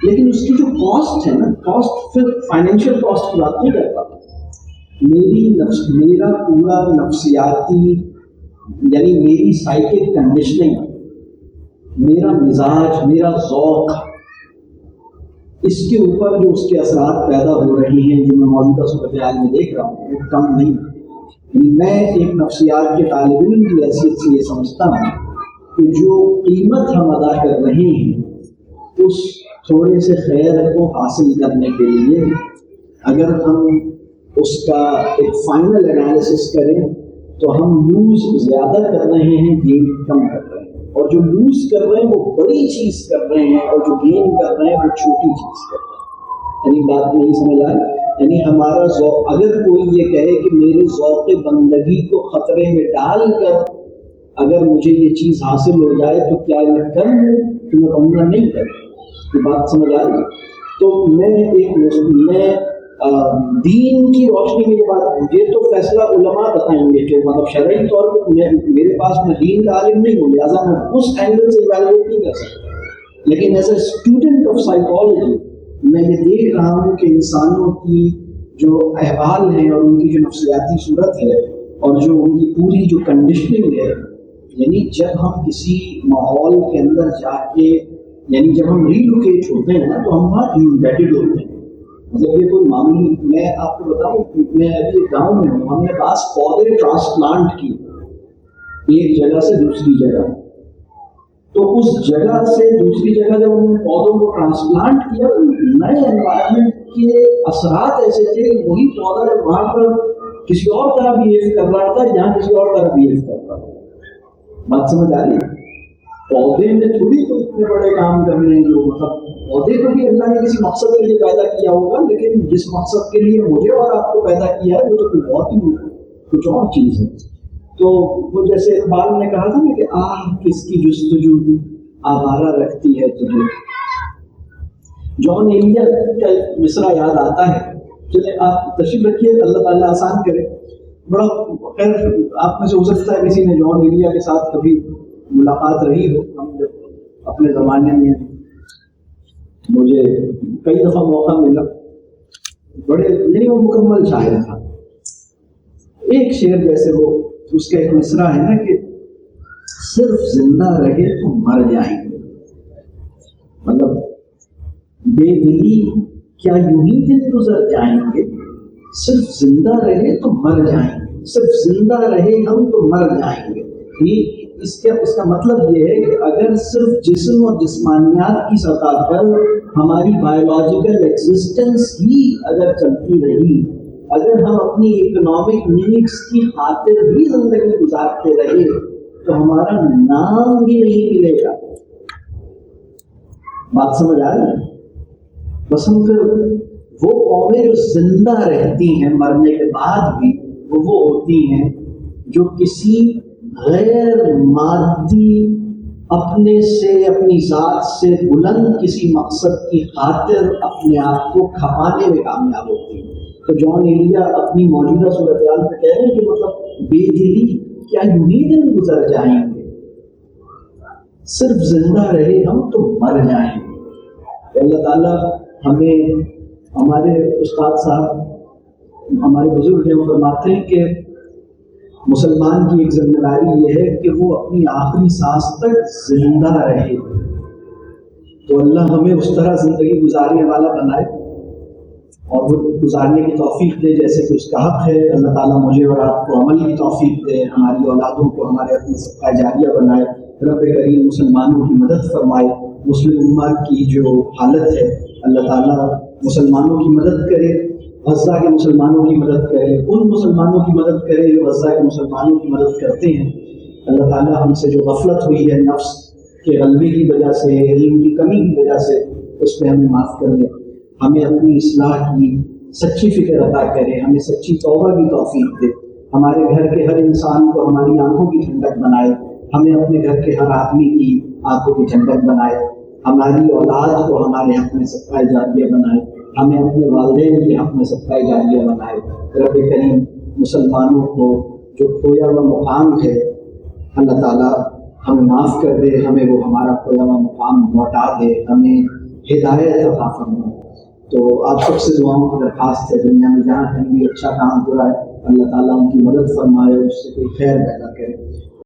Speaker 1: لیکن اس کی جو کاسٹ ہے نا، کاسٹ پھر فائنینشیل کاسٹ کی بات نہیں کرتا. میرا پورا نفسیاتی یعنی میری سائیکک کنڈیشننگ، میرا مزاج، میرا ذوق، اس کے اوپر جو اس کے اثرات پیدا ہو رہے ہیں جو میں موجودہ صورتحال میں دیکھ رہا ہوں وہ کم نہیں. میں ایک نفسیات کے طالب علم کی حیثیت سے یہ سمجھتا ہوں کہ جو قیمت ہم ادا کر رہے ہیں اس تھوڑے سے خیر کو حاصل کرنے کے لیے اگر ہم اس کا ایک فائنل انالیسس کریں تو ہم لوز زیادہ کر رہے ہیں، گین کم کر رہے ہیں. اور جو لوز کر رہے ہیں وہ بڑی چیز کر رہے ہیں اور جو گین کر رہے ہیں وہ چھوٹی چیز کر رہے ہیں. یعنی بات نہیں سمجھ آ رہی؟ یعنی ہمارا ذوق، اگر کوئی یہ کہے کہ میرے ذوق بندگی کو خطرے میں ڈال کر اگر مجھے یہ چیز حاصل ہو جائے تو کیا میں کر لوں؟ تو میں کہوں گا نہیں کر. یہ بات سمجھ آ رہی؟ تو میں دین کی روشنی میں یہ بات، یہ تو فیصلہ علماء بتائیں گے کہ مطلب شرعی طور پر میرے پاس میں دین کا عالم نہیں ہوں، لہٰذا میں اس اینگل سے ایویلویٹ نہیں کر سکتا. لیکن as a student of psychology میں یہ دیکھ رہا ہوں کہ انسانوں کی جو احوال ہیں اور ان کی جو نفسیاتی صورت ہے اور جو ان کی پوری جو کنڈیشننگ ہے، یعنی جب ہم کسی ماحول کے اندر جا کے، یعنی جب ہم ریلوکیٹ ہوتے ہیں نا تو ہم وہاں امبیڈڈ ہوتے ہیں. مطلب یہ کوئی معمولی، میں آپ کو بتاؤں، میں ابھی ایک گاؤں میں ہوں، ہم نے بعض پودے ٹرانسپلانٹ کیے ایک جگہ سے دوسری جگہ. تو اس جگہ سے دوسری جگہ جب انہوں نے پودوں کو ٹرانسپلانٹ کیا تو نئے انوائرمنٹ کے اثرات ایسے تھے کہ وہی پودا وہاں پر کسی اور طرح بہیو کر رہا تھا، یہاں کسی اور طرح بہیو کر رہا تھا. بات سمجھ آ رہی ہے؟ پودے میں تھوڑی کوئی اتنے بڑے کام کرنے ہیں، جو مطلب پودے کو بھی اللہ نے کسی مقصد کے لیے پیدا کیا ہوگا، لیکن جس مقصد کے لیے مجھے اور آپ کو پیدا کیا ہے وہ تو کوئی بہت ہی کچھ اور چیز ہے. تو وہ جیسے اقبال نے کہا تھا نا کہ آہ کس کی جستجو آوارہ رکھتی ہے تجھے. جان ایلیٹ کا مصرع یاد آتا ہے. چلے آپ تشریف رکھیے، اللہ تعالیٰ آسان کرے. بڑا خیر آپ میں سے ہو سکتا ہے کسی نے جان ایلیٹ کے ساتھ کبھی ملاقات رہی ہو. ہم جب اپنے زمانے میں مجھے کئی دفعہ موقع ملا، بڑے یعنی وہ مکمل شاعر تھا. ایک شعر جیسے وہ اس کا ایک مصرع ہے نا کہ صرف زندہ رہے تو مر جائیں گے. مطلب بے دلی کیا یوں ہی دن گزر جائیں گے، صرف زندہ رہے تو مر جائیں گے، صرف زندہ رہے ہم تو مر جائیں گے. اس کا مطلب یہ ہے کہ اگر صرف جسم اور جسمانیات کی سطح پر ہماری بایولوجیکل ایگزسٹنس ہی اگر چلتی رہی، اگر ہم اپنی اکنامک نیڈس کی خاطر بھی زندگی گزارتے رہے تو ہمارا نام بھی نہیں ملے گا. بات سمجھ آ رہی ہے؟ بس ہم پھر وہ قومیں جو زندہ رہتی ہیں مرنے کے بعد بھی وہ ہوتی ہیں جو کسی غیر مادی اپنے سے اپنی ذات سے بلند کسی مقصد کی خاطر اپنے آپ کو کھپانے میں کامیاب ہوتی ہیں. تو جان ایلیٹ اپنی موجودہ صورتحال میں کہہ رہے ہیں کہ مطلب بے دلی کیا یوں ہی دن گزر جائیں گے، صرف زندہ رہے ہم تو مر جائیں گے. اللہ تعالیٰ ہمیں، ہمارے استاد صاحب ہمارے بزرگ ہیں وہ فرماتے ہیں کہ مسلمان کی ایک ذمہ داری یہ ہے کہ وہ اپنی آخری سانس تک زندہ رہے. تو اللہ ہمیں اس طرح زندگی گزارنے والا بنائے اور وہ گزارنے کی توفیق دے جیسے کہ اس کا حق ہے. اللہ تعالیٰ مجھے اور آپ کو عمل کی توفیق دے، ہماری اولادوں کو ہمارے اپنے صدقہ جاریہ بنائے. رب کریم مسلمانوں کی مدد فرمائے. مسلم امت کی جو حالت ہے اللہ تعالیٰ مسلمانوں کی مدد کرے، غزہ کے مسلمانوں کی مدد کرے، ان مسلمانوں کی مدد کرے جو غزہ کے مسلمانوں کی مدد کرتے ہیں. اللہ تعالیٰ ہم سے جو غفلت ہوئی ہے نفس کے غلبے کی وجہ سے، علم کی کمی کی وجہ سے، اس پہ ہمیں معاف کر دے. ہمیں اپنی اصلاح کی سچی فکر عطا کرے، ہمیں سچی توبہ کی توفیق دے. ہمارے گھر کے ہر انسان کو ہماری آنکھوں کی ٹھنڈک بنائے، ہمیں اپنے گھر کے ہر آدمی کی آنکھوں کی ٹھنڈک بنائے، ہماری اولاد کو ہمارے حق میں صدقہ جاریہ بنائے، ہمیں اپنے والدین کے حق میں صدقہ جاریہ بنائے. رب کریم مسلمانوں کو جو کھویا ہوا مقام ہے اللہ تعالیٰ ہمیں معاف کر دے، ہمیں وہ ہمارا کھویا ہوا مقام لوٹا دے، ہمیں ہدایت عطا فرمائے. تو آپ سب سے دعاؤں کی درخواست ہے دنیا میں جہاں کہیں بھی اچھا کام ہو رہا ہے اللہ تعالیٰ ان کی مدد فرمائے اور اس سے کوئی خیر پیدا کرے.